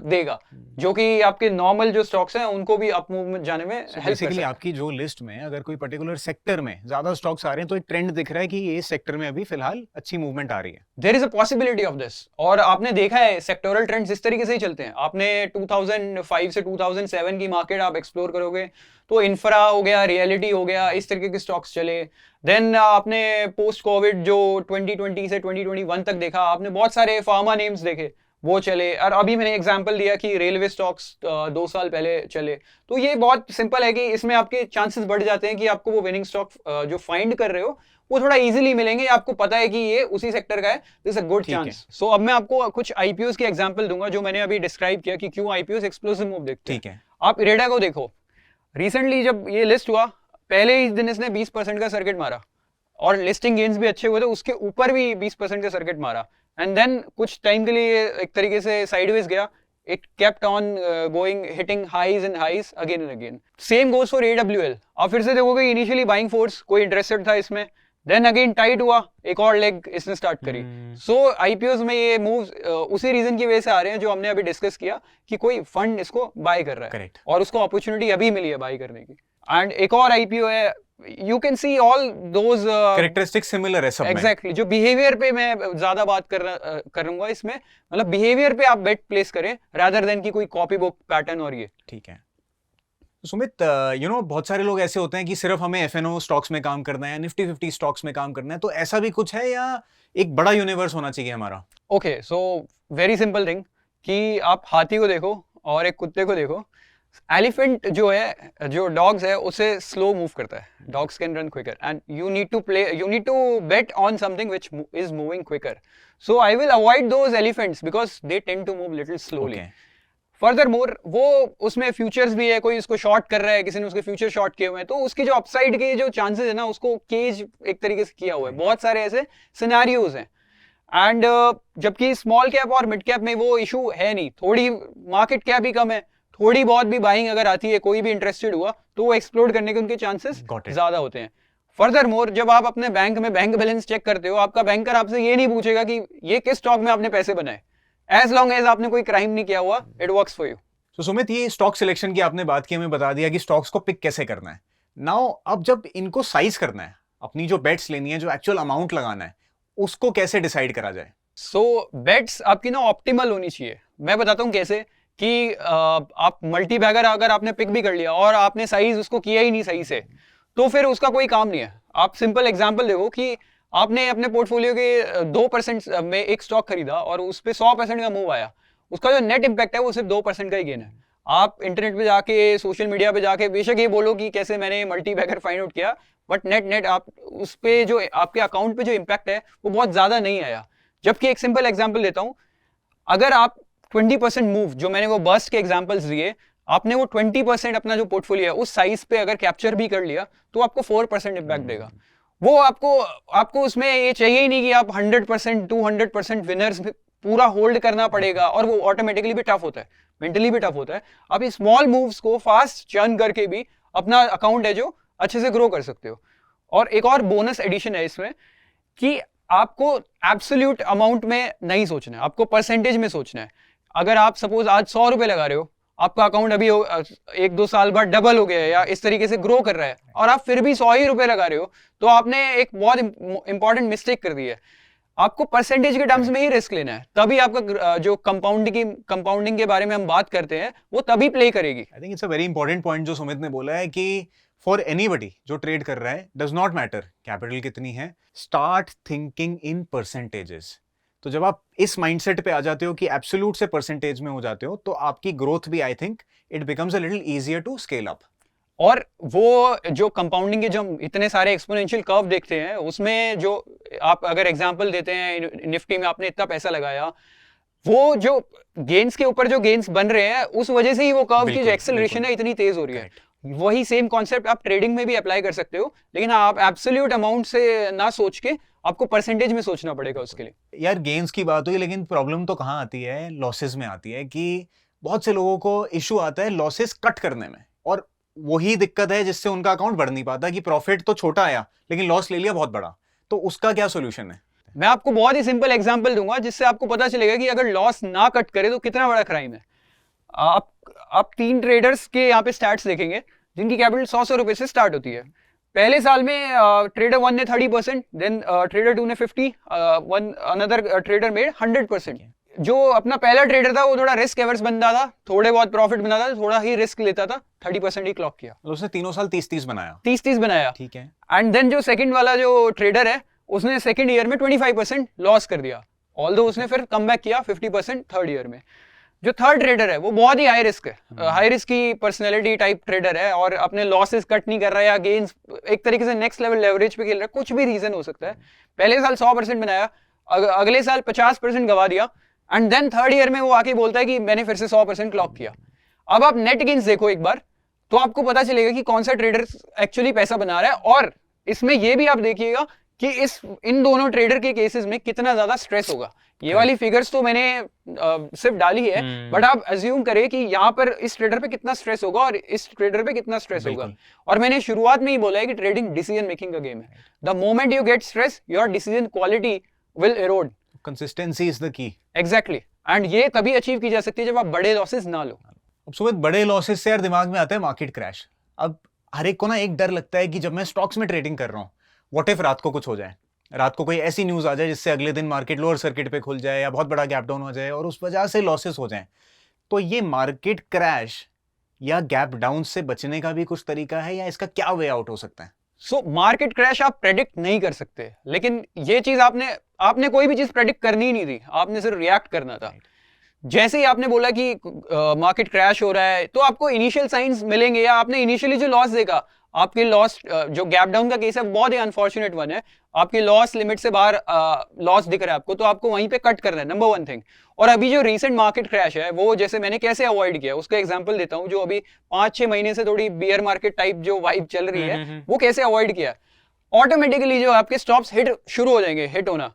देगा, जो कि आपके नॉर्मल जो स्टॉक्स हैं उनको भी अप मूवमेंट जाने में हेल्प कर सकता है। आपकी जो लिस्ट में अगर कोई पर्टिकुलर सेक्टर में ज्यादा स्टॉक्स आ रहे हैं तो एक ट्रेंड दिख रहा है कि ये सेक्टर में अभी फिलहाल अच्छी मूवमेंट आ रही है। There is a possibility of this, और आपने देखा है सेक्टोरल ट्रेंड्स इस तरीके से ही चलते हैं। आपने 2005 से 2007 की मार्केट आप एक्सप्लोर करोगे तो इंफ्रा हो गया, रियलिटी हो गया, इस तरीके के स्टॉक्स चले। देन आपने पोस्ट कोविड जो 2020 से 2021 तक देखा, आपने बहुत सारे फार्मा नेम्स देखे, वो चले। और अभी मैंने एग्जांपल दिया कि रेलवे स्टॉक्स 2 साल पहले चले। तो ये बहुत सिंपल है कि इसमें आपके चांसेस बढ़ जाते हैं कि आपको वो विनिंग स्टॉक जो फाइंड कर रहे हो वो थोड़ा इजीली मिलेंगे, आपको पता है कि ये उसी सेक्टर का है, दिस अ गुड चांस। सो अब मैं आपको कुछ आईपीओस की एग्जांपल दूंगा जो मैंने अभी डिस्क्राइब किया कि क्यों आईपीओस एक्सप्लोसिव मूव देखते हैं। ठीक है, आप इरेडा को देखो, रिसेंटली जब ये लिस्ट हुआ पहले ही दिन इसने 20% का सर्किट मारा, और लिस्टिंग गेन्स भी अच्छे हुए थे, उसके ऊपर भी 20% का सर्किट मारा, एंड देन कुछ टाइम के लिए एक तरीके से साइडवेज गया। It kept on going, hitting highs and highs again and again. Same goes for AWL। आप फिर से देखोगे इनिशियली बाइंग फोर्स कोई इंटरेस्टेड था इसमें, देन अगेन टाइट हुआ, एक और लेग इसने स्टार्ट करी। सो आईपीओस में ये मूव्स उसी रीजन की वजह से आ रहे हैं जो हमने अभी डिस्कस किया कि कोई फंड इसको बाय कर रहा है। Correct. और उसको अपॉर्चुनिटी अभी मिली है बाय करने की। एंड एक और आईपीओ है, you can see all those characteristics similar है सब में। एग्जैक्टली, जो बिहेवियर पे मैं ज्यादा बात करूंगा इसमें, मतलब बिहेवियर पे आप बेट प्लेस करें रादर देन कि कोई कॉपी बुक पैटर्न और ये। ठीक है सुमित, बहुत सारे लोग ऐसे होते हैं कि सिर्फ हमें FNO स्टॉक्स में काम करना है, निफ्टी 50 स्टॉक्स में काम करना है, तो ऐसा भी कुछ है या एक बड़ा यूनिवर्स होना चाहिए हमारा? Okay, so very simple thing कि आप हाथी को देखो और एक कुत्ते को देखो। एलिफेंट जो है, जो डॉग्स है, उसे स्लो मूव करता है, dogs can run quicker, and you need to bet on something which is moving quicker. So I will avoid those elephants because they tend to move little slowly. Further more वो उसमें futures भी है, कोई उसको short कर रहा है, किसी ने उसके फ्यूचर शॉर्ट किए हुए हैं, तो उसकी जो अपसाइड के जो चांसेस है ना, उसको केज एक तरीके से किया हुआ है। बहुत सारे ऐसे सिनेरियोज हैं, एंड जबकि स्मॉल कैप और मिड कैप में वो इशू है नहीं, थोड़ी मार्केट कैप ही कम है, थोड़ी बहुत भी बाइंग अगर आती है, कोई भी इंटरेस्टेड हुआ तो वो एक्सप्लोर करने के उनके चांसेस ज्यादा होते हैं। फर्दर मोर, जब आप अपने बैंक में बैंक बैलेंस चेक करते हो, आपका बैंकर आपसे ये नहीं पूछेगा कि ये किस स्टॉक में आपने पैसे बनाए, एज लॉन्ग एज आपने कोई क्राइम नहीं किया हुआ, इट वर्क्स फॉर यू। तो सुमित, ये स्टॉक सिलेक्शन की आपने बात की, हमें बता दिया कि स्टॉक्स को पिक कैसे करना है। नाउ अब जब इनको साइज करना है, अपनी जो बेट्स लेनी है, जो एक्चुअल अमाउंट लगाना है, उसको कैसे डिसाइड करा जाए? सो बेट्स आपकी ना ऑप्टिमल होनी चाहिए। मैं बताता हूँ कैसे, कि आप मल्टी बैगर अगर आपने पिक भी कर लिया और आपने साइज उसको किया ही नहीं सही से, तो फिर उसका कोई काम नहीं है। आप सिंपल एग्जांपल देखो कि आपने अपने पोर्टफोलियो के 2% में एक स्टॉक खरीदा और उस पर 100% का मूव आया, उसका जो नेट इंपैक्ट है वो सिर्फ 2% का ही गेन है। आप इंटरनेट पे जाके, सोशल मीडिया पे जाके बेशक ये बोलो कि कैसे मैंने मल्टी बैगर फाइंड आउट किया, बट नेट आप उस पे जो आपके अकाउंट पे जो इंपैक्ट है वो बहुत ज्यादा नहीं आया। जबकि एक सिंपल एग्जांपल देता हूं, अगर आप 20% मूव, जो मैंने वो बर्स्ट के एग्जांपल्स दिए, आपने वो 20% अपना जो पोर्टफोलियो है उस साइज पे अगर कैप्चर भी कर लिया तो आपको 4% इंपैक्ट देगा। वो आपको उसमें ये चाहिए ही नहीं कि आप 100% 200% विनर्स पूरा होल्ड करना पड़ेगा, और वो ऑटोमेटिकली भी टफ होता है, मेंटली भी टफ होता है। आप इस स्मॉल मूव्स को फास्ट चर्न करके भी अपना अकाउंट है जो अच्छे से ग्रो कर सकते हो। और एक और बोनस एडिशन है इसमें कि आपको एब्सोल्यूट अमाउंट में नहीं सोचना है, आपको परसेंटेज में सोचना है। अगर आप सपोज आज 100 रुपए लगा रहे हो, आपका अकाउंट अभी 1-2 साल बाद डबल हो गया है या इस तरीके से ग्रो कर रहा है, और आप फिर भी 100 ही रुपए लगा रहे हो, तो आपने एक बहुत इंपॉर्टेंट मिस्टेक कर दी है। आपको परसेंटेज के टर्म्स में ही रिस्क लेना है, तभी आपका जो कंपाउंडिंग के बारे में हम बात करते हैं वो तभी प्ले करेगी। I think it's a very important point जो सुमित ने बोला है कि फॉर एनीबडी जो ट्रेड कर रहा है, डज नॉट मैटर कैपिटल कितनी है, स्टार्ट थिंकिंग इन परसेंटेजेस। तो जब आप इस माइंडसेट पे आ जाते हो कि एब्सोल्यूट से परसेंटेज में हो जाते हो, तो आपकी ग्रोथ भी, I think it becomes a little easier to scale up. और वो जो कंपाउंडिंग के जो हम इतने सारे एक्सपोनेंशियल कर्व देखते हैं, उसमें जो आप अगर एग्जांपल देते हैं, निफ्टी में आपने इतना पैसा लगाया, वो जो गेन्स के ऊपर जो गेन्स बन रहे हैं, उस वजह से ही वो कर्व की जो एक्सेलरेशन है इतनी तेज हो रही है। वही सेम कॉन्सेप्ट आप ट्रेडिंग में भी अप्लाई कर सकते हो, लेकिन आप एब्सोल्यूट अमाउंट से ना सोच के आपको परसेंटेज में सोचना पड़ेगा उसके लिए। यार गेन्स की बात हुई, लेकिन प्रॉब्लम तो कहाँ आती है? लॉसेस में आती है कि बहुत से लोगों को इशू आता है लॉसेस कट करने में, और वही दिक्कत है जिससे उनका अकाउंट बढ़ नहीं पाता कि प्रॉफिट तो छोटा आया लेकिन लॉस ले लिया बहुत बड़ा। तो उसका क्या सोल्यूशन है? मैं आपको बहुत ही सिंपल एग्जांपल दूंगा जिससे आपको पता चलेगा कि अगर लॉस ना कट करे तो कितना बड़ा क्राइम है। आप 3 ट्रेडर्स के यहाँ पे स्टैट्स देखेंगे जिनकी कैपिटल 100 रुपए से स्टार्ट होती है। पहले साल में ट्रेडर 1 ने 30%, देन ट्रेडर 2 ने 50, अनदर ट्रेडर मेड 100%। जो अपना पहला ट्रेडर था वो थोड़ा रिस्क एवर्स बंदा था, थोड़े बहुत प्रॉफिट बनाता था, थोड़ा ही रिस्क लेता था, 30% ही क्लॉक किया। उसने तीनों साल 30-30 बनाया। 30-30 बनाया, ठीक है। एंड देन जो सेकंड वाला जो ट्रेडर है उसने सेकंड ईयर में 25% लॉस कर दिया, ऑल्दो उसने फिर कम बैक किया 50% थर्ड ईयर में। जो थर्ड ट्रेडर है वो बहुत ही हाई रिस्क है, हाई रिस्क की पर्सनैलिटी टाइप ट्रेडर है, और अपने लॉसेस कट नहीं कर रहा है या गेन्स एक तरीके से नेक्स्ट लेवल लेवरेज पे खेल रहा है, कुछ भी रीजन हो सकता है। पहले साल 100% बनाया, अगले साल 50% गवा दिया, एंड देन थर्ड ईयर में वो आके बोलता है कि मैंने फिर से 100% क्लॉक किया। अब आप नेट गेन्स देखो एक बार, तो आपको पता चलेगा कि कौन सा ट्रेडर एक्चुअली पैसा बना रहा है। और इसमें ये भी आप देखिएगा कि इन दोनों ट्रेडर के केसेस में कितना ज्यादा स्ट्रेस होगा। ये वाली फिगर्स तो मैंने सिर्फ डाली है, बट आप अज्यूम करें कि यहाँ पर इस ट्रेडर पे कितना स्ट्रेस होगा और इस ट्रेडर पे कितना स्ट्रेस होगा। और मैंने शुरुआत में ही बोला है कि ट्रेडिंग डिसीजन मेकिंग का गेम है। The moment you get stress, your decision quality will Erode. Consistency is the key. Exactly, and ये तभी अचीव की जा सकती है जब आप बड़े लॉसेस ना लो। अब सुमित, बड़े लॉसेस से यार दिमाग में आता है मार्केट क्रैश। अब हर एक को ना एक डर लगता है कि जब मैं स्टॉक्स में ट्रेडिंग कर रहा हूँ, व्हाट इफ रात को कुछ हो जाए, रात को कोई ऐसी न्यूज आ जाए जिससे अगले दिन मार्केट लोअर सर्किट पे खुल जाए या बहुत बड़ा गैप डाउन हो जाए और उस वजह से लॉसेस हो जाएं। तो ये मार्केट क्रैश या गैप डाउन से बचने का भी कुछ तरीका है, या इसका क्या वे आउट हो सकता है? सो मार्केट क्रैश आप प्रेडिक्ट नहीं कर सकते, लेकिन ये चीज आपने कोई भी चीज प्रेडिक्ट करनी ही नहीं थी, आपने सिर्फ रिएक्ट करना था। जैसे ही आपने बोला कि मार्केट क्रैश हो रहा है, तो आपको इनिशियल साइंस मिलेंगे, या आपने इनिशियली जो लॉस देखा, आपके लॉस जो गैप डाउन का केस है बहुत ही अनफॉर्चुनेट वन है, आपके लॉस लिमिट से बाहर लॉस दिख रहा है आपको, तो आपको वहीं पे कट करना है, नंबर 1 थिंग। और अभी जो रीसेंट मार्केट क्रैश है वो जैसे मैंने कैसे अवॉइड किया उसका एग्जांपल देता हूं। जो अभी 5-6 महीने से थोड़ी बियर मार्केट टाइप जो वाइब चल रही है, वो कैसे अवॉइड किया। ऑटोमेटिकली जो आपके स्टॉप्स हिट शुरू हो जाएंगे, हिट होना,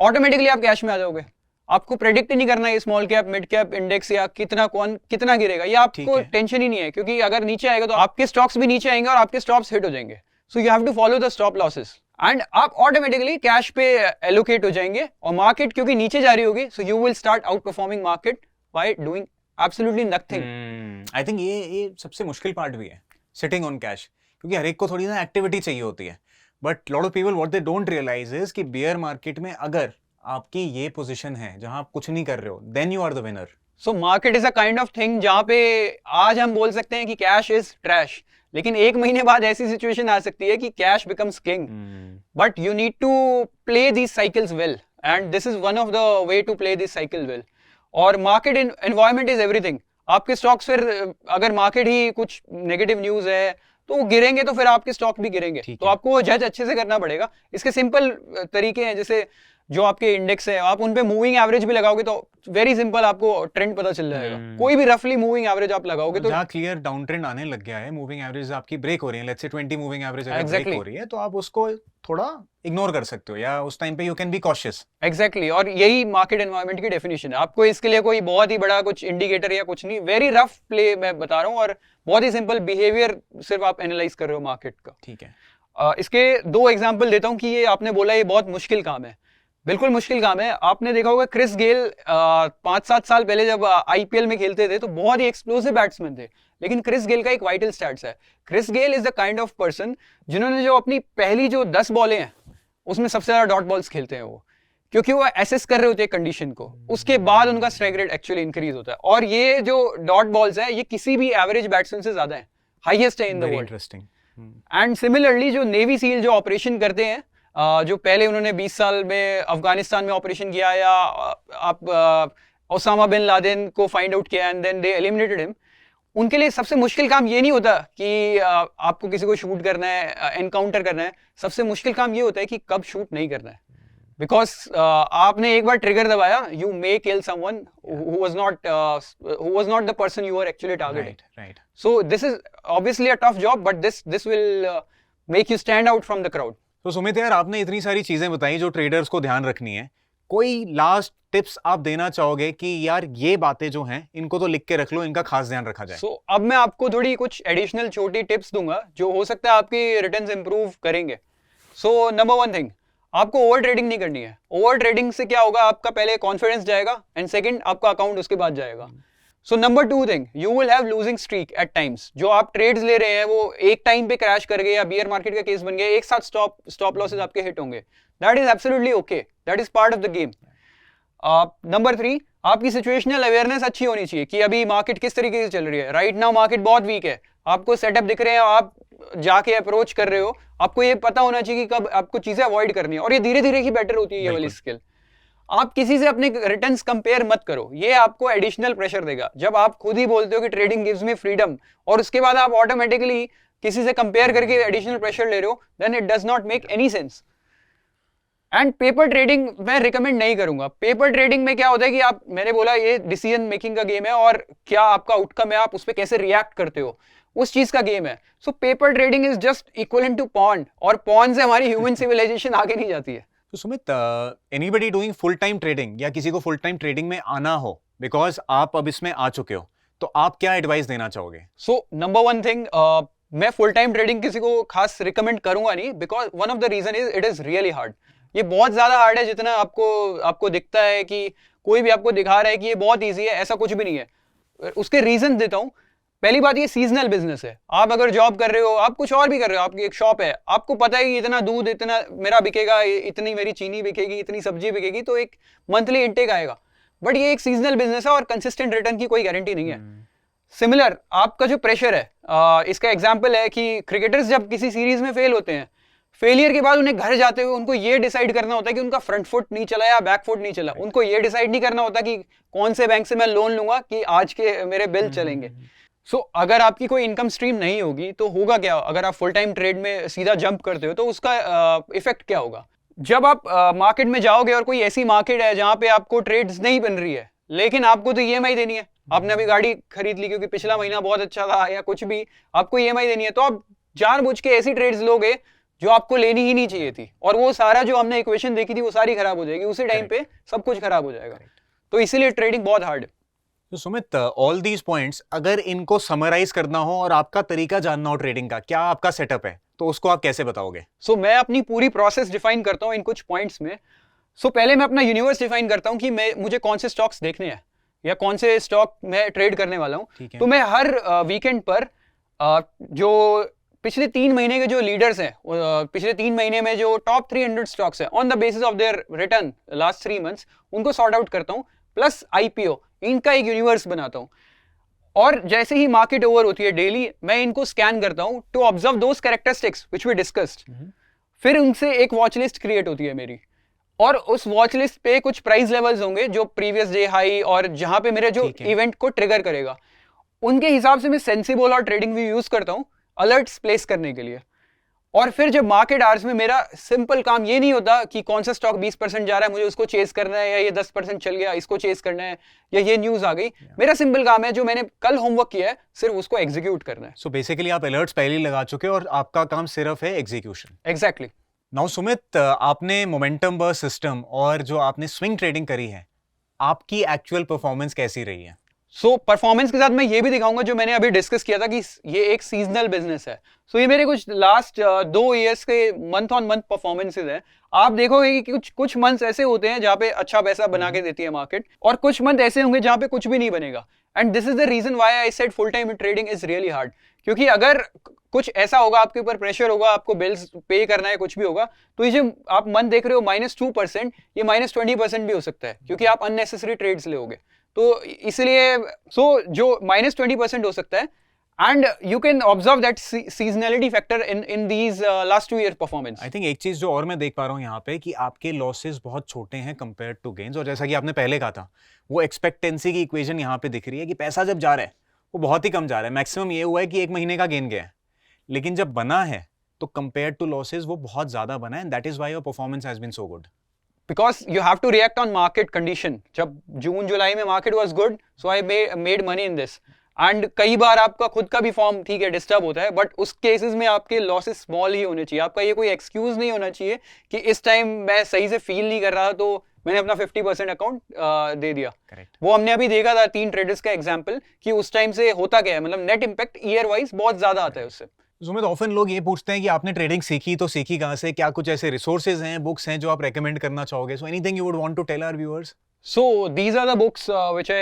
ऑटोमेटिकली आप कैश में आ जाओगे। आपको प्रेडिक्ट नहीं करना है small cap mid cap index या कितना गिरेगा, ये आपको टेंशन ही नहीं है, क्योंकि अगर नीचे आएगा तो आपके स्टॉक्स भी नीचे आएंगे और आपके स्टॉप्स हिट हो जाएंगे। So you have to follow the stop losses and आप ऑटोमेटिकली कैश पे एलोकेट हो जाएंगे और मार्केट क्योंकि नीचे जा रही होगी so you will start outperforming market by doing absolutely nothing. I think ये सबसे मुश्किल पार्ट भी है, सिटिंग ऑन कैश, क्योंकि हर एक को थोड़ी ना एक्टिविटी चाहिए होती है, but lot of people what they don't realise is कि बियर मार्केट में अगर आपकी ये पोजीशन है जहां आप कुछ नहीं कर रहे हो, then you are the winner. So market is a kind of thing जहाँ पे आज हम बोल सकते हैं कि कैश इज ट्रैश, लेकिन एक महीने बाद ऐसी सिचुएशन आ सकती है कि cash becomes king, but you need to play these cycles well and this is one of the way to play this cycle well. और मार्केट एनवायरमेंट इज एवरीथिंग। आपके स्टॉक्स फिर अगर मार्केट ही कुछ नेगेटिव न्यूज है तो वो गिरेंगे तो फिर आपके स्टॉक भी गिरेंगे, तो आपको जज अच्छे से करना पड़ेगा। इसके सिंपल तरीके हैं, जैसे जो आपके इंडेक्स है आप उन पे मूविंग एवरेज भी लगाओगे तो वेरी सिंपल आपको ट्रेंड पता चल जाएगा। कोई भी रफली मूविंग एवरेज आप लगाओगे तो जहाँ क्लियर डाउन ट्रेंड आने लग गया है, मूविंग एवरेज आपकी ब्रेक हो रही है, लेट्स से 20 मूविंग एवरेज अगर ब्रेक हो रही है तो आप उसको थोड़ा इग्नोर कर सकते हो या उस टाइम पे you can be cautious. Exactly, और यही मार्केट एनवायरनमेंट की डेफिनेशन है। आपको इसके लिए कोई बहुत ही बड़ा कुछ इंडिकेटर या कुछ नहीं, वेरी रफ प्ले मैं बता रहा हूँ और बहुत ही सिंपल बिहेवियर सिर्फ आप एनालाइज कर रहे हो मार्केट का। ठीक है, इसके दो एग्जाम्पल देता हूँ कि ये आपने बोला ये बहुत मुश्किल काम है, बिल्कुल मुश्किल काम है। आपने देखा होगा क्रिस गेल 5-7 साल पहले जब आईपीएल में खेलते थे तो बहुत ही एक्सप्लोसिव बैट्समैन थे, लेकिन क्रिस गेल का एक वाइटल स्टैट्स है। Chris Gayle is the kind of person जिन्होंने जो अपनी पहली जो 10 बॉलें हैं उसमें सबसे ज्यादा डॉट बॉल्स खेलते हैं वो, क्योंकि वो एसेस कर रहे होते हैं कंडीशन को, उसके बाद उनका स्ट्राइक रेट एक्चुअली इंक्रीज होता है। और ये जो डॉट बॉल्स है ये किसी भी एवरेज बैट्समैन से ज्यादा है, हाईएस्ट है इन the world. Interesting. And similarly जो नेवी सील जो ऑपरेशन करते हैं, जो पहले उन्होंने 20 साल में अफगानिस्तान में ऑपरेशन किया या आप ओसामा बिन लादेन को फाइंड आउट किया and then they eliminated him, उनके लिए सबसे मुश्किल काम ये नहीं होता कि आपको किसी को शूट करना है, एनकाउंटर करना है। सबसे मुश्किल काम ये होता है कि कब शूट नहीं करना है, बिकॉज आपने एक बार ट्रिगर दबाया you may kill someone who was not the person you were actually targeting. Right. So this is obviously a tough job, but this will make you stand out from the crowd. तो सुमित यार, आपने इतनी सारी चीजें बताई जो traders को ध्यान रखनी है, कोई लास्ट टिप्स आप देना चाहोगे कि यार ये बातें जो हैं इनको तो लिख के रख लो, इनका खास ध्यान रखा जाए? अब मैं आपको थोड़ी कुछ एडिशनल छोटी टिप्स दूंगा जो हो सकता है आपकी रिटर्न्स इंप्रूव करेंगे। नंबर 1 थिंग, आपको ओवर ट्रेडिंग नहीं करनी है। ओवर ट्रेडिंग से क्या होगा, आपका पहले कॉन्फिडेंस जाएगा एंड सेकंड आपका अकाउंट उसके बाद जाएगा। Number 2 thing, you will have losing streak at times. जो आप ट्रेड्स ले रहे हैं वो एक टाइम पे क्रैश कर गए या बियर मार्केट का केस बन गया, एक साथ स्टॉप लॉसेस आपके हिट होंगे। That is absolutely okay, that is part of the game. Number 3, आपकी सिचुएशनल अवेयरनेस अच्छी होनी चाहिए कि अभी मार्केट किस तरीके से चल रही है। राइट नाउ मार्केट बहुत वीक है, आपको सेटअप दिख रहे हैं, आप जाके अप्रोच कर रहे हो, आपको ये पता होना चाहिए कि कब आपको चीजें अवॉइड करनी है, और ये धीरे धीरे ही बेटर होती है ये वाली स्किल। आप किसी से अपने रिटर्न्स कंपेयर मत करो, ये आपको एडिशनल प्रेशर देगा। जब आप खुद ही बोलते हो कि ट्रेडिंग गिव्स मी फ्रीडम और उसके बाद आप ऑटोमेटिकली किसी से कंपेयर करके एडिशनल प्रेशर ले रहे हो, then it does not make any sense. And paper trading मैं रिकमेंड नहीं करूंगा। पेपर ट्रेडिंग में क्या होता है कि आप, मैंने बोला ये डिसीजन मेकिंग का गेम है और क्या आपका आउटकम है, आप उस पर कैसे रिएक्ट करते हो, उस चीज का गेम है। Paper trading is just equivalent to porn, और पॉन से हमारी ह्यूमन सिविलाइजेशन आगे नहीं जाती है। तो Sumit, anybody doing full time trading या किसी को फुल टाइम ट्रेडिंग में आना हो, बिकॉज आप अब इसमें आ चुके हो, तो आप क्या एडवाइस देना चाहोगे? नंबर 1 थिंग, मैं फुल टाइम ट्रेडिंग किसी को खास रिकमेंड करूंगा नहीं, because one of the reason is it is really hard. ये बहुत ज्यादा हार्ड है, जितना आपको दिखता है कि कोई भी आपको दिखा रहा है कि ये बहुत ईजी है, ऐसा कुछ भी नहीं है। उसके रीजन देता हूं। पहली बात, ये सीजनल बिजनेस है। आप अगर जॉब कर रहे हो, आप कुछ और भी कर रहे हो, आपकी एक शॉप है, आपको पता है कि इतना दूध इतना मेरा बिकेगा, इतनी मेरी चीनी बिकेगी, इतनी सब्जी बिकेगी, तो एक मंथली इनटेक आएगा। बट ये एक सीजनल बिजनेस है और कंसिस्टेंट रिटर्न की कोई गारंटी नहीं है। सिमिलर आपका जो प्रेशर है, इसका एग्जाम्पल है कि क्रिकेटर्स जब किसी सीरीज में फेल होते हैं, फेलियर के बाद उन्हें घर जाते हुए उनको ये डिसाइड करना होता है कि उनका फ्रंट फुट नहीं चला या बैक फुट नहीं चला। उनको ये डिसाइड नहीं करना होता कि कौन से बैंक से मैं लोन लूंगा कि आज के मेरे बिल चलेंगे। अगर आपकी कोई इनकम स्ट्रीम नहीं होगी तो होगा क्या, अगर आप फुल टाइम ट्रेड में सीधा जंप करते हो तो उसका इफेक्ट क्या होगा। जब आप मार्केट में जाओगे और कोई ऐसी मार्केट है जहां पे आपको ट्रेड्स नहीं बन रही है, लेकिन आपको तो ईएमआई देनी है, आपने अभी गाड़ी खरीद ली क्योंकि पिछला महीना बहुत अच्छा था या कुछ भी, आपको ईएमआई देनी है, तो आप जानबूझ के ऐसी ट्रेड्स लोगे जो आपको लेनी ही नहीं चाहिए थी, और वो सारा जो हमने इक्वेशन देखी थी वो सारी खराब हो जाएगी, उसी टाइम पे सब कुछ खराब हो जाएगा। तो इसीलिए ट्रेडिंग बहुत हार्ड है। तो सुमित, ऑल दीज पॉइंट्स अगर इनको समराइज करना हो और आपका तरीका जानना हो ट्रेडिंग का, क्या आपका सेटअप है, तो उसको आप कैसे बताओगे? सो मैं अपनी पूरी प्रोसेस डिफाइन करता हूँ इन कुछ पॉइंट्स में. सो पहले मैं अपना यूनिवर्स डिफाइन करता हूँ कि मुझे कौन से स्टॉक्स देखने हैं या कौन से स्टॉक मैं ट्रेड करने वाला हूँ. तो मैं हर वीकेंड पर जो पिछले 3 महीने के जो लीडर्स हैं, पिछले 3 महीने में जो टॉप 300 स्टॉक्स हैं, on the basis of their return last 3 months, उनको सॉर्ट आउट करता हूँ, प्लस आईपीओ, इनका एक यूनिवर्स बनाता हूँ. और जैसे ही मार्केट ओवर होती है डेली, मैं इनको स्कैन करता हूँ to observe those characteristics which we discussed. फिर उनसे एक वॉच लिस्ट क्रिएट होती है मेरी, और उस वॉच लिस्ट पे कुछ प्राइस लेवल्स होंगे जो प्रीवियस डे हाई और जहां पे मेरे जो इवेंट को ट्रिगर करेगा, उनके हिसाब से मैं सेंसिबल और ट्रेडिंग व्यू यूज करता हूं अलर्ट्स प्लेस करने के लिए. और फिर जब मार्केट आवर्स में मेरा सिंपल काम ये नहीं होता कि कौन सा स्टॉक 20% जा रहा है, मुझे उसको चेस करना है, या ये 10% चल गया इसको चेस करना है, या ये न्यूज आ गई. मेरा सिंपल काम है जो मैंने कल होमवर्क किया है सिर्फ उसको एग्जीक्यूट करना है. सो बेसिकली आप अलर्ट्स पहले ही लगा चुके हैं और आपका काम सिर्फ है एग्जीक्यूशन. एग्जैक्टली. नाउ सुमित, आपने मोमेंटम बर्स्ट सिस्टम और जो आपने स्विंग ट्रेडिंग करी है, आपकी एक्चुअल परफॉर्मेंस कैसी रही है? सो परफॉर्मेंस के साथ मैं ये भी दिखाऊंगा जो मैंने अभी डिस्कस किया था कि ये एक सीजनल बिजनेस है. सो ये मेरे कुछ लास्ट 2 इयर्स के मंथ ऑन मंथ परफॉर्मेंसेस है. आप देखोगे कि कुछ मंथ्स ऐसे होते हैं जहां पे अच्छा पैसा बना के देती है मार्केट, और कुछ मंथ ऐसे होंगे जहां पे कुछ भी नहीं बनेगा. And this is the reason why I said full time trading is really hard. क्योंकि अगर कुछ ऐसा होगा, आपके ऊपर प्रेशर होगा, आपको बिल्स पे करना है, कुछ भी होगा, तो ये जो आप मंथ देख रहे हो -2%, ये -20% भी हो सकता है, क्योंकि आप अननेसेसरी ट्रेड्स लोगे. तो इसलिए जो -20% हो सकता है. And you can observe that seasonality factor in these last 2 year performance. I think एक चीज जो और मैं देख पा रहा हूँ यहाँ पे कि आपके लॉसेस बहुत छोटे हैं कंपेयर टू गेन्स. और जैसा कि आपने पहले कहा था, वो एक्सपेक्टेंसी की इक्वेशन यहाँ पे दिख रही है कि पैसा जब जा रहा है वो बहुत ही कम जा रहा है. मैक्सिमम ये हुआ है कि 1 महीने का गेन गया है, लेकिन जब बना है तो कंपेयर टू लॉसेस वो बहुत ज्यादा बना है. And that is why your performance has been so good. Because you have to react on market condition. जब जून जुलाई में market was good, so I made money in this. And कई बार आपका खुद का भी फॉर्म ठीक है डिस्टर्ब होता है, बट उस केसेस में आपके लॉसेस स्मॉल ही होने चाहिए. आपका ये कोई एक्सक्यूज नहीं होना चाहिए कि इस टाइम मैं सही से फील नहीं कर रहा तो मैंने अपना 50% अकाउंट दे दिया. Correct. वो हमने अभी देखा था 3 ट्रेडर्स का एग्जाम्पल कि उस टाइम से होता क्या है, मतलब नेट इम्पैक्ट ईयर वाइज बहुत ज्यादा आता है उससे. सुमित, ऑफन लोग ये पूछते हैं कि आपने ट्रेडिंग सीखी तो सीखी कहाँ से? क्या कुछ ऐसे रिसोर्सेज हैं, बुक्स हैं जो आप रेकमेंड करना चाहोगे? So anything you would want to tell our viewers? So these are the books which I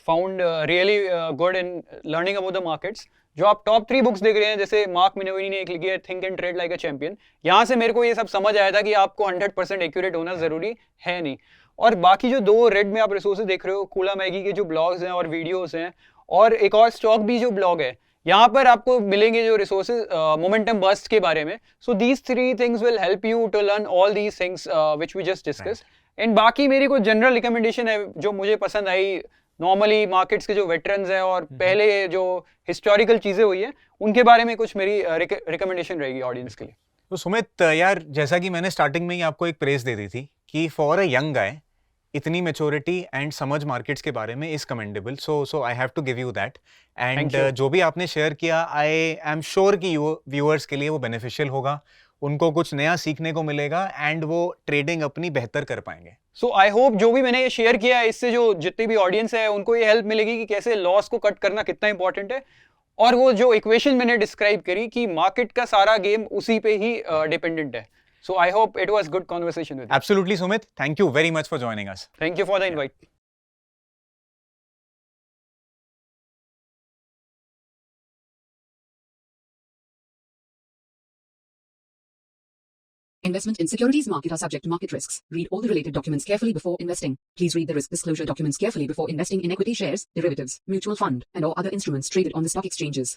found really good in learning about the markets. जो आप टॉप 3 बुक्स देख रहे हैं, जैसे मार्क मिनोविनी ने एक लिखी है think and trade like a champion, यहाँ से मेरे को ये सब समझ आया था कि आपको 100% एक्यूरेट होना जरूरी है नहीं. और बाकी जो 2 रेड में आप रिसोर्सेज देख रहे हो, कूला मैगी के जो ब्लॉग्स हैं और वीडियोस हैं, और एक और स्टॉक भी जो ब्लॉग है, यहाँ पर आपको मिलेंगे जो रिसोर्सेज मोमेंटम बर्स्ट के बारे में. So these 3 things will help you to learn all these things which we just discuss. And बाकी मेरी कोई जनरल रिकमेंडेशन है जो मुझे पसंद आई. नॉर्मली मार्केट्स के जो वेटरन्स हैं और पहले जो हिस्टोरिकल चीजें हुई हैं, उनके बारे में कुछ मेरी रिकमेंडेशन रहेगी ऑडियंस के लिए. तो सुमित यार, जैसा कि मैंने स्टार्टिंग में ही आपको एक प्रेस दे दी थी कि फॉर अ यंग गाय इतनी मेच्योरिटी एंड समझ मार्केट्स के बारे में is commendable. So I have to give you that. And जो भी आपने शेयर किया, आई एम श्योर कि व्यूअर्स के लिए वो बेनिफिशियल होगा, उनको कुछ नया सीखने को मिलेगा एंड वो ट्रेडिंग अपनी बेहतर कर पाएंगे. सो आई होप जो भी मैंने शेयर किया है, इससे जो जितनी भी ऑडियंस है उनको ये हेल्प मिलेगी कि कैसे लॉस को कट करना कितना इंपॉर्टेंट है. और वो जो इक्वेशन मैंने डिस्क्राइब करी कि मार्केट का सारा गेम उसी पे ही डिपेंडेंट है. So I hope it was good conversation with you. Absolutely, Sumit. Thank you very much for joining us. Thank you for the invite. Investment in securities market are subject to market risks. Read all the related documents carefully before investing. Please read the risk disclosure documents carefully before investing in equity shares, derivatives, mutual fund, and or other instruments traded on the stock exchanges.